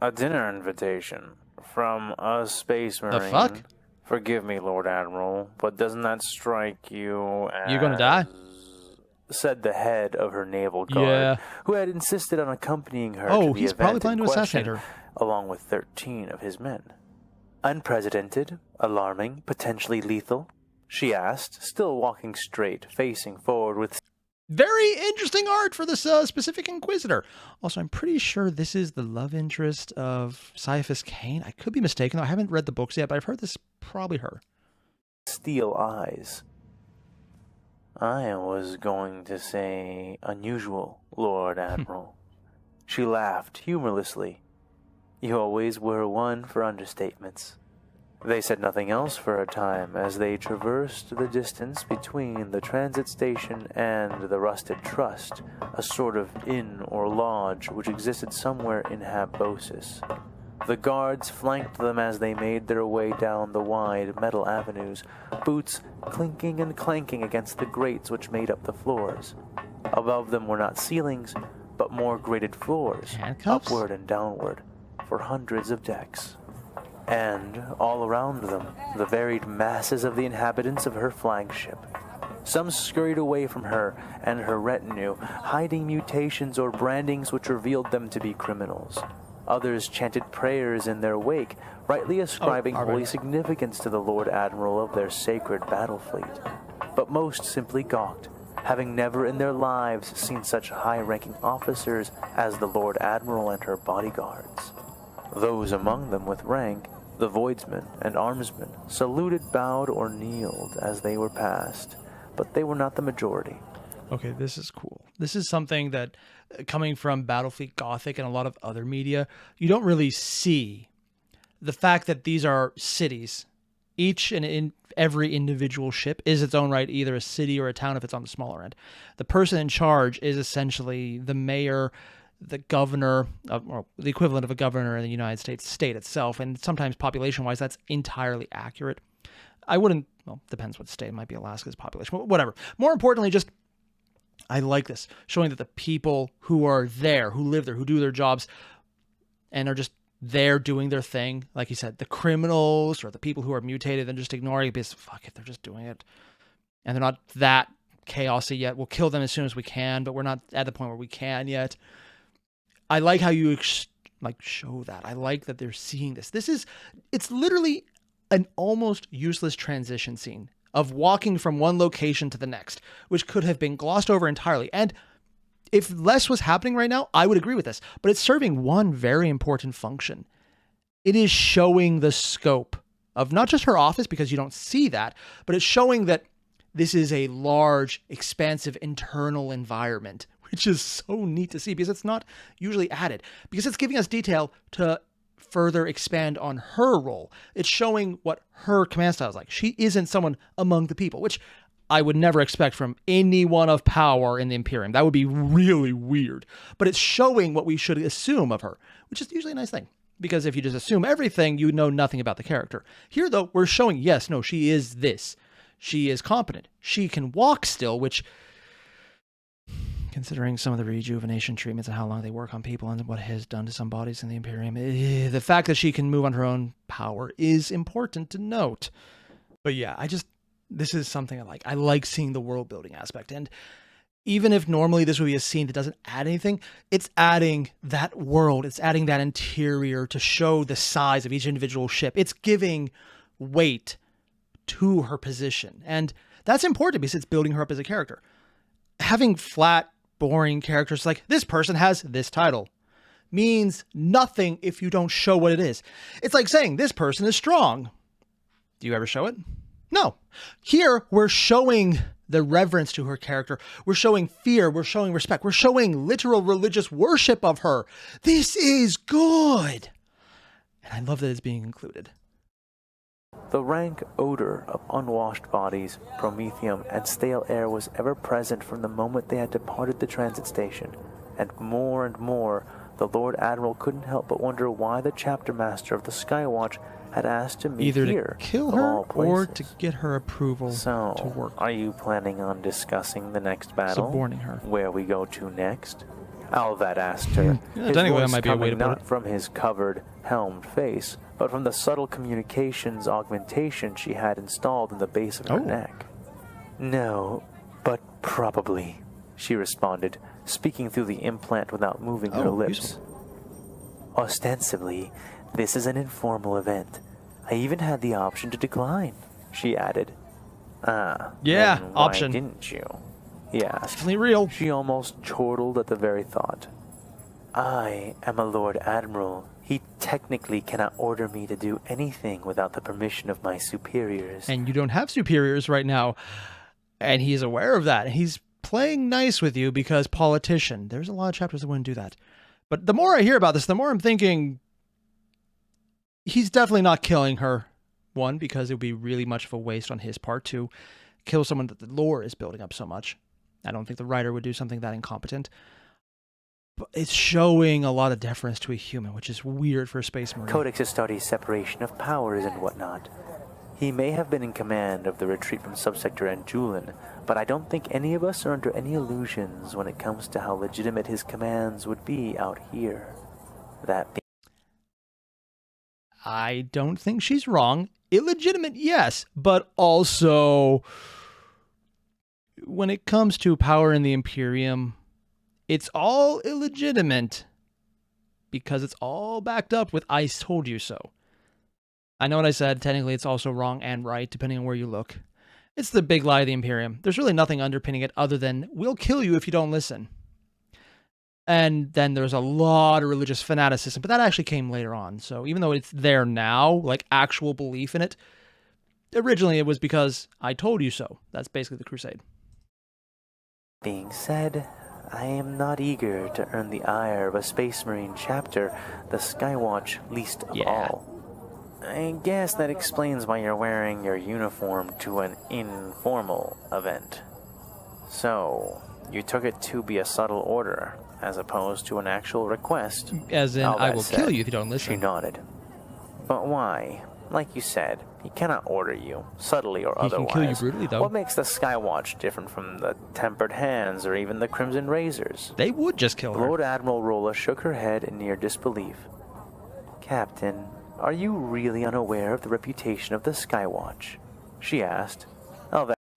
A dinner invitation from a space marine. The fuck? Forgive me, Lord Admiral, but doesn't that strike you as... You're going to die? Said the head of her naval guard, Yeah. who had insisted on accompanying her to Oh, the he's event probably planning in to assassinate question, her. along with 13 of his men. Unprecedented, alarming, potentially lethal? She asked, still walking straight, facing forward with... Very interesting art for this specific Inquisitor. Also, I'm pretty sure this is the love interest of Caiaphas Cain. I could be mistaken, though. I haven't read the books yet, but I've heard this is probably her. steel eyes. I was going to say unusual, Lord Admiral. She laughed humorlessly. You always were one for understatements. They said nothing else for a time as they traversed the distance between the transit station and the Rusted Trust, a sort of inn or lodge which existed somewhere in Habosis. The guards flanked them as they made their way down the wide metal avenues, boots clinking and clanking against the grates which made up the floors. Above them were not ceilings, but more grated floors, Handcuffs? upward and downward, for hundreds of decks. And, all around them, the varied masses of the inhabitants of her flagship. Some scurried away from her and her retinue, hiding mutations or brandings which revealed them to be criminals. Others chanted prayers in their wake, rightly ascribing holy significance to the Lord Admiral of their sacred battle fleet. But most simply gawked, having never in their lives seen such high-ranking officers as the Lord Admiral and her bodyguards. Those among them with rank, the voidsmen and armsmen, saluted, bowed, or kneeled as they were passed, but they were not the majority. Okay, this is cool. This is something that, coming from Battlefleet Gothic and a lot of other media, you don't really see. The fact that these are cities, each and in every individual ship is its own right, either a city or a town if it's on the smaller end. The person in charge is essentially the mayor, the governor, or the equivalent of a governor in the United States state itself, and sometimes population-wise, that's entirely accurate. I wouldn't, well, depends what state. It might be Alaska's population, but whatever. More importantly, just, I like this, showing that the people who are there, who live there, who do their jobs, and are just there doing their thing, like you said, the criminals or the people who are mutated and just ignoring it because, fuck it, they're just doing it. And they're not that chaosy yet. We'll kill them as soon as we can, but we're not at the point where we can yet. I like how you show that. I like that they're seeing this. It's literally an almost useless transition scene of walking from one location to the next, which could have been glossed over entirely. And if less was happening right now, I would agree with this, but it's serving one very important function. It is showing the scope of not just her office, because you don't see that, but it's showing that this is a large, expansive internal environment, which is so neat to see because it's not usually added, because it's giving us detail to further expand on her role. It's showing what her command style is like. She isn't someone among the people, which I would never expect from anyone of power in the Imperium. That would be really weird. But it's showing what we should assume of her, which is usually a nice thing. Because if you just assume everything, you know nothing about the character. Here, though, we're showing, yes, no, she is this. She is competent. She can walk still, which, considering some of the rejuvenation treatments and how long they work on people and what it has done to some bodies in the Imperium, the fact that she can move on her own power is important to note. But yeah, this is something I like. I like seeing the world building aspect. And even if normally this would be a scene that doesn't add anything, it's adding that world. It's adding that interior to show the size of each individual ship. It's giving weight to her position. And That's important because it's building her up as a character. Having flat, boring characters like this person has this title means nothing if you don't show what it is. It's like saying this person is strong. Do you ever show it? No. Here, we're showing the reverence to her character. We're showing fear. We're showing respect. We're showing literal religious worship of her. This is good. And I love that it's being included. The rank odor of unwashed bodies, promethium, and stale air was ever present from the moment they had departed the transit station. And more, the Lord Admiral couldn't help but wonder why the chapter master of the Skywatch had asked to meet Either here, to kill of her all or to places. get her approval So, to work. are you planning on discussing the next battle? Suborning her. Where we go to next? Alvad asked her, Yeah, his technically that voice might be a way to coming put not it. from his covered, helmed face, but from the subtle communications augmentation she had installed in the base of her neck. No, but probably, she responded, speaking through the implant without moving her lips. Useful. Ostensibly, this is an informal event. I even had the option to decline, she added. Yeah, then why option. didn't you? He asked. Definitely real. She almost chortled at the very thought. I am a Lord Admiral. He technically cannot order me to do anything without the permission of my superiors. And you don't have superiors right now. And he's aware of that. And he's playing nice with you because politician. There's a lot of chapters that wouldn't do that. But the more I hear about this, the more I'm thinking he's definitely not killing her. One, because it would be really much of a waste on his part to kill someone that the lore is building up so much. I don't think the writer would do something that incompetent. But it's showing a lot of deference to a human, which is weird for a space marine. Codex studies separation of powers and whatnot. He may have been in command of the retreat from Subsector Anjulin, but I don't think any of us are under any illusions when it comes to how legitimate his commands would be out here. That being I don't think she's wrong. Illegitimate, yes, but also when it comes to power in the Imperium, it's all illegitimate because it's all backed up with I told you so. I know what I said. Technically, it's also wrong and right, depending on where you look. It's the big lie of the Imperium. There's really nothing underpinning it other than we'll kill you if you don't listen. And then there's a lot of religious fanaticism, but that actually came later on. So even though it's there now, like actual belief in it, originally it was because I told you so. That's basically the crusade. being said, I am not eager to earn the ire of a Space Marine chapter, the Skywatch least of all. I guess that explains why you're wearing your uniform to an informal event. So, you took it to be a subtle order, as opposed to an actual request. As in, I will kill you if you don't She listen. nodded. But why? Like you said, he cannot order you, subtly or He can otherwise. kill you brutally, though. What makes the Skywatch different from the Tempered Hands or even the Crimson Razors? They would just kill her. Lord Admiral Rolla shook her head in near disbelief. Captain, are you really unaware of the reputation of the Skywatch? She asked.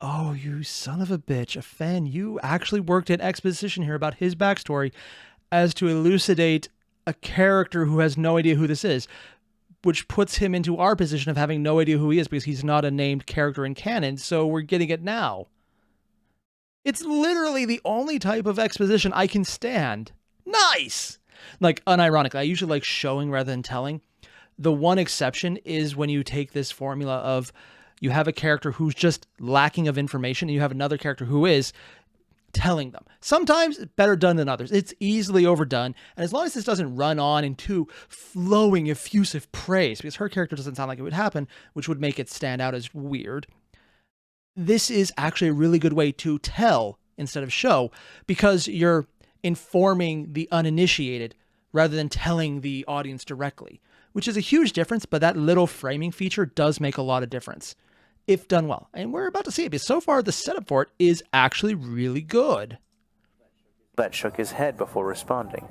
Oh, you son of a bitch. A fan, you actually worked at exposition here about his backstory as to elucidate a character who has no idea who this is, which puts him into our position of having no idea who he is because he's not a named character in canon, so we're getting it now. It's literally the only type of exposition I can stand. Nice! Like, unironically, I usually like showing rather than telling. The one exception is when you take this formula of you have a character who's just lacking of information and you have another character who is telling them. Sometimes better done than others. It's easily overdone. And as long as this doesn't run on into flowing, effusive praise, because her character doesn't sound like it would happen, which would make it stand out as weird. This is actually a really good way to tell instead of show, because you're informing the uninitiated rather than telling the audience directly, which is a huge difference, but that little framing feature does make a lot of difference if done well. And we're about to see it, because so far the setup for it is actually really good. Bet shook his head before responding.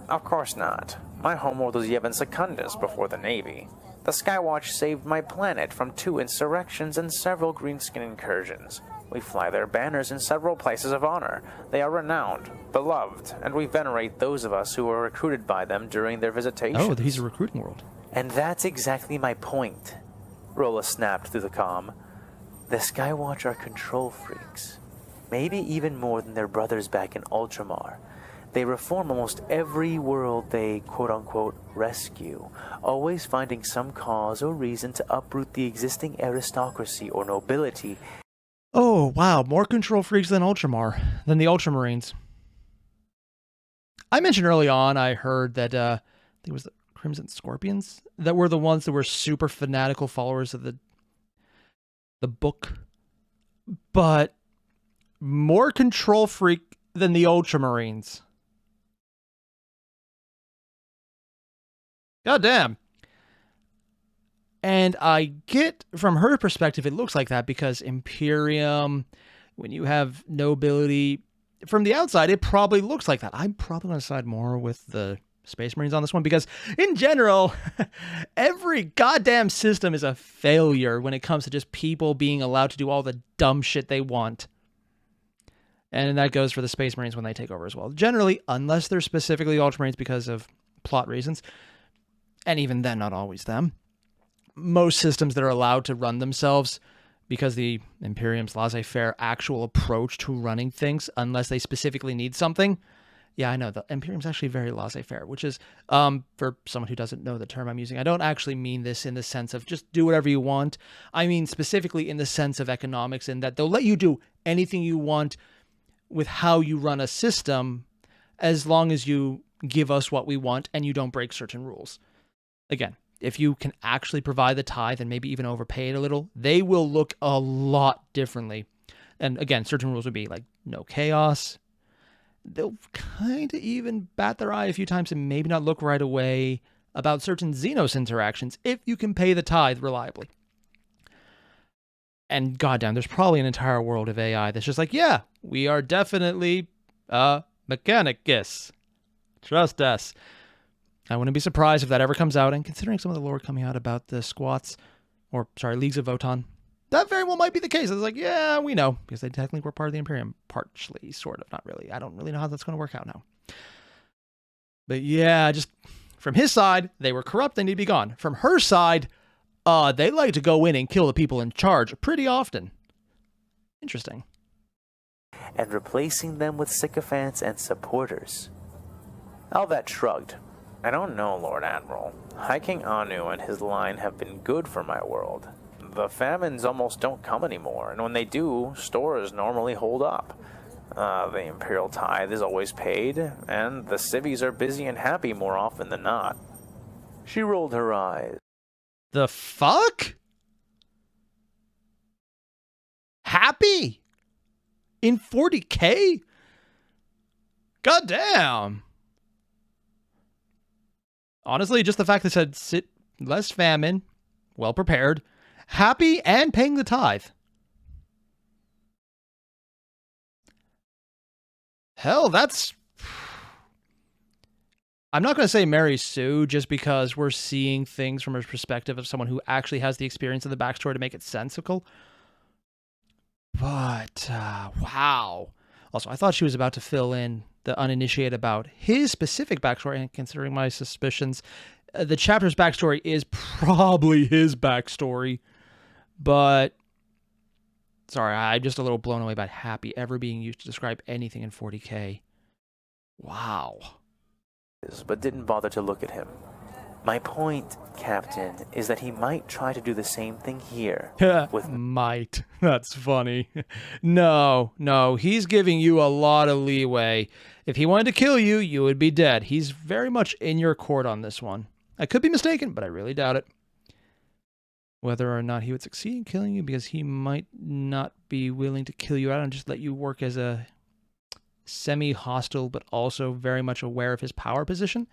Of course not. My homeworld was Yevon Secundus before the Navy. The Skywatch saved my planet from 2 insurrections and several greenskin incursions. We fly their banners in several places of honor. They are renowned, beloved, and we venerate those of us who were recruited by them during their visitations. Oh, he's a recruiting world. And that's exactly my point, Rolla snapped through the comm. The Skywatch are control freaks, maybe even more than their brothers back in Ultramar. They reform almost every world they quote-unquote rescue, always finding some cause or reason to uproot the existing aristocracy or nobility. Oh, wow, more control freaks than Ultramar, than the Ultramarines. I mentioned early on, I heard that, I think it was the Crimson Scorpions, that were the ones that were super fanatical followers of the book, but more control freak than the Ultramarines. God damn. And I get from her perspective, it looks like that because Imperium, when you have nobility, from the outside, it probably looks like that. I'm probably going to side more with the Space Marines on this one because, in general, every goddamn system is a failure when it comes to just people being allowed to do all the dumb shit they want. And that goes for the Space Marines when they take over as well. Generally, unless they're specifically Ultramarines because of plot reasons, and even then, not always them, most systems that are allowed to run themselves because the Imperium's laissez-faire actual approach to running things, unless they specifically need something. Yeah, I know, the Imperium's actually very laissez-faire, which is, for someone who doesn't know the term I'm using, I don't actually mean this in the sense of just do whatever you want. I mean specifically in the sense of economics, in that they'll let you do anything you want with how you run a system, as long as you give us what we want and you don't break certain rules. Again, if you can actually provide the tithe and maybe even overpay it a little, they will look a lot differently. And again, certain rules would be like no chaos. They'll kind of even bat their eye a few times and maybe not look right away about certain xenos interactions if you can pay the tithe reliably. And goddamn, there's probably an entire world of AI that's just like, yeah, we are definitely mechanicus. Trust us. I wouldn't be surprised if that ever comes out, and considering some of the lore coming out about the squats, Leagues of Votan, that very well might be the case. It's like, yeah, we know, because they technically were part of the Imperium, partially, sort of, not really. I don't really know how that's going to work out now. But yeah, just from his side, they were corrupt, they need to be gone. From her side, they like to go in and kill the people in charge pretty often. Interesting. And replacing them with sycophants and supporters. Alvat shrugged. I don't know, Lord Admiral. High King Anu and his line have been good for my world. The famines almost don't come anymore, and when they do, stores normally hold up. The Imperial tithe is always paid, and the civvies are busy and happy more often than not. She rolled her eyes. The fuck? Happy? In 40K? Goddamn. Honestly, just the fact that it said less famine, well prepared, happy, and paying the tithe. Hell, that's... I'm not going to say Mary Sue just because we're seeing things from a perspective of someone who actually has the experience of the backstory to make it sensical. But, wow. Also, I thought she was about to fill in the uninitiated about his specific backstory, and considering my suspicions, the chapter's backstory is probably his backstory. But, sorry, I'm just a little blown away by happy ever being used to describe anything in 40K. Wow. But didn't bother to look at him. My point, Captain, is that he might try to do the same thing here. Might. That's funny. No, he's giving you a lot of leeway. If he wanted to kill you, you would be dead. He's very much in your court on this one. I could be mistaken, but I really doubt it. Whether or not he would succeed in killing you, because he might not be willing to kill you out and just let you work as a semi-hostile, but also very much aware of his power position.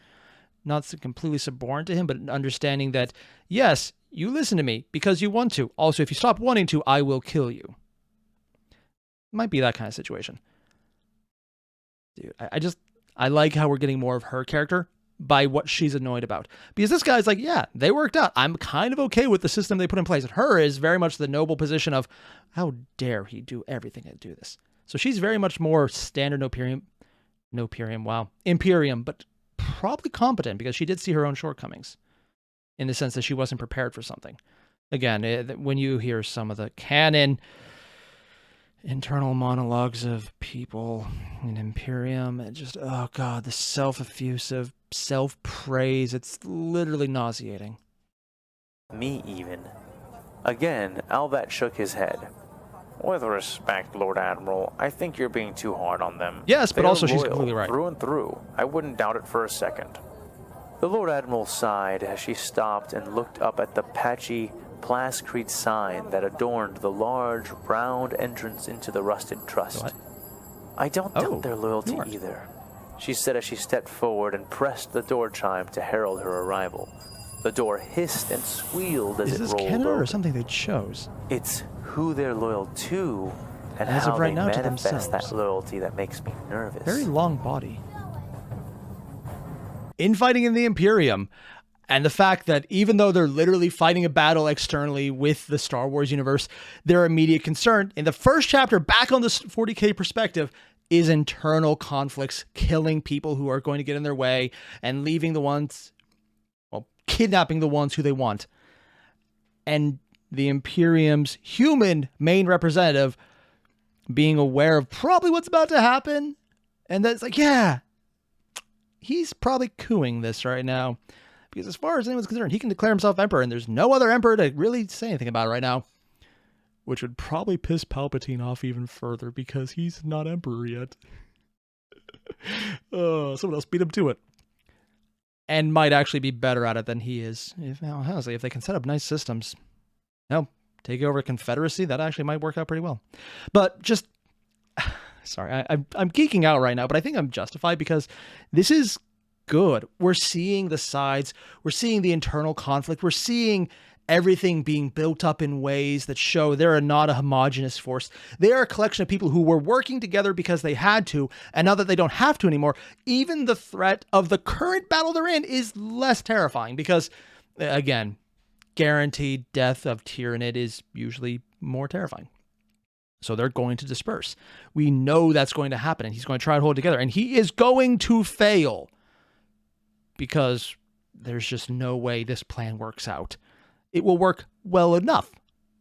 Not completely subordinate to him, but understanding that, yes, you listen to me because you want to. Also, if you stop wanting to, I will kill you. Might be that kind of situation. Dude, I like how we're getting more of her character by what she's annoyed about. Because this guy's like, yeah, they worked out. I'm kind of okay with the system they put in place. And her is very much the noble position of, how dare he do everything to do this? So she's very much more standard Imperium, but probably competent because she did see her own shortcomings in the sense that she wasn't prepared for something. Again, when you hear some of the canon internal monologues of people in Imperium, it just, oh god, the self-effusive self-praise, it's literally nauseating. Me even. Again, Alvat shook his head. With respect, Lord Admiral, I think you're being too hard on them. Yes, but They are also she's loyal, completely right. Through and through. I wouldn't doubt it for a second. The Lord Admiral sighed as she stopped and looked up at the patchy plascrete sign that adorned the large, round entrance into the rusted trust. What? I don't doubt their loyalty either, she said as she stepped forward and pressed the door chime to herald her arrival. The door hissed and squealed as it rolled Is this canon open. or something they chose? It's who they're loyal to and As how of right they now, to manifest themselves. that loyalty that makes me nervous. Very long body. Infighting in the Imperium, and the fact that even though they're literally fighting a battle externally with the Star Wars universe, their immediate concern in the first chapter, back on this 40K perspective, is internal conflicts, killing people who are going to get in their way and leaving the ones, well, kidnapping the ones who they want. And the Imperium's human main representative being aware of probably what's about to happen. And that's like, yeah, he's probably cooing this right now. Because as far as anyone's concerned, he can declare himself emperor, and there's no other emperor to really say anything about it right now. Which would probably piss Palpatine off even further, because he's not emperor yet. Someone else beat him to it. And might actually be better at it than he is. Honestly, if they can set up nice systems, take over a confederacy, that actually might work out pretty well. But just, sorry, I'm geeking out right now, but I think I'm justified because this is good. We're seeing the sides, we're seeing the internal conflict, we're seeing everything being built up in ways that show they're not a homogenous force. They are a collection of people who were working together because they had to, and now that they don't have to anymore, even the threat of the current battle they're in is less terrifying because, again, guaranteed death of Tyranid is usually more terrifying. So they're going to disperse. We know that's going to happen, and he's going to try to hold it together, and he is going to fail because there's just no way this plan works out. It will work well enough,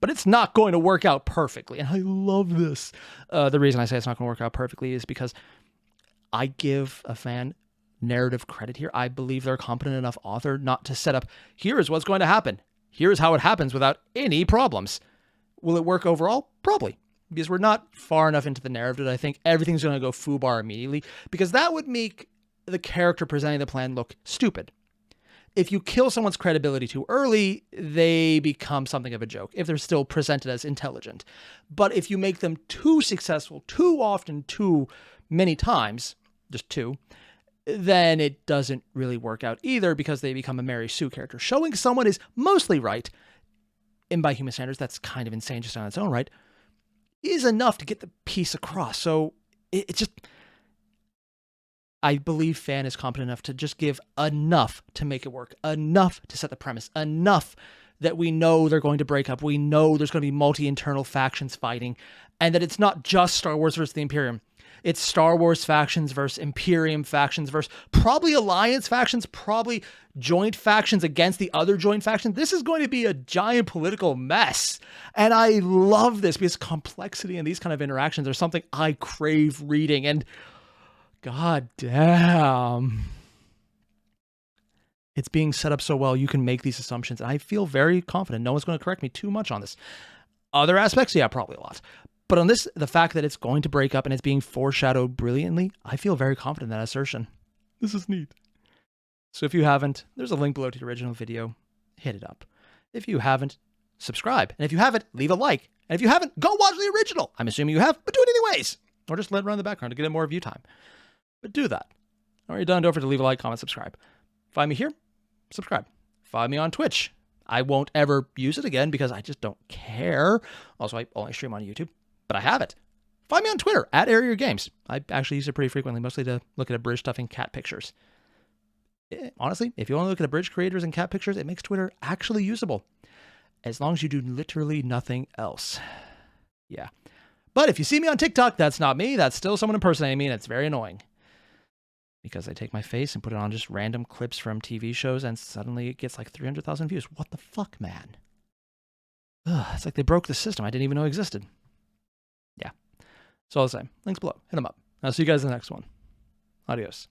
but it's not going to work out perfectly. And I love this. The reason I say it's not going to work out perfectly is because I give a fan narrative credit here. I believe they're a competent enough author not to set up, here is what's going to happen. Here's how it happens without any problems. Will it work overall? Probably. Because we're not far enough into the narrative that I think everything's going to go foobar immediately. Because that would make the character presenting the plan look stupid. If you kill someone's credibility too early, they become something of a joke, if they're still presented as intelligent. But if you make them too successful, too often, too many times, just two, then it doesn't really work out either because they become a Mary Sue character. Showing someone is mostly right, and by human standards, that's kind of insane just on its own right, is enough to get the piece across. So it just... I believe Fan is competent enough to just give enough to make it work, enough to set the premise, enough that we know they're going to break up, we know there's going to be multi-internal factions fighting, and that it's not just Star Wars versus the Imperium. It's Star Wars factions versus Imperium factions versus probably Alliance factions, probably joint factions against the other joint factions. This is going to be a giant political mess. And I love this because complexity in these kind of interactions are something I crave reading. And God damn. It's being set up so well, you can make these assumptions. And I feel very confident. No one's going to correct me too much on this. Other aspects, yeah, probably a lot. But on this, the fact that it's going to break up and it's being foreshadowed brilliantly, I feel very confident in that assertion. This is neat. So if you haven't, there's a link below to the original video. Hit it up. If you haven't, subscribe. And if you haven't, leave a like. And if you haven't, go watch the original. I'm assuming you have, but do it anyways. Or just let it run in the background to get more view time. But do that. When you're done, don't forget to leave a like, comment, subscribe. Find me here, subscribe. Find me on Twitch. I won't ever use it again because I just don't care. Also, I only stream on YouTube, but I have it. Find me on Twitter, @Airier Games. I actually use it pretty frequently, mostly to look at abridged stuff and cat pictures. Honestly, if you want to look at abridged creators and cat pictures, it makes Twitter actually usable. As long as you do literally nothing else. Yeah. But if you see me on TikTok, that's not me. That's still someone impersonating me, and it's very annoying. Because I take my face and put it on just random clips from TV shows, and suddenly it gets like 300,000 views. What the fuck, man? Ugh, it's like they broke the system I didn't even know existed. Yeah. It's all the same. Links below. Hit them up. I'll see you guys in the next one. Adios.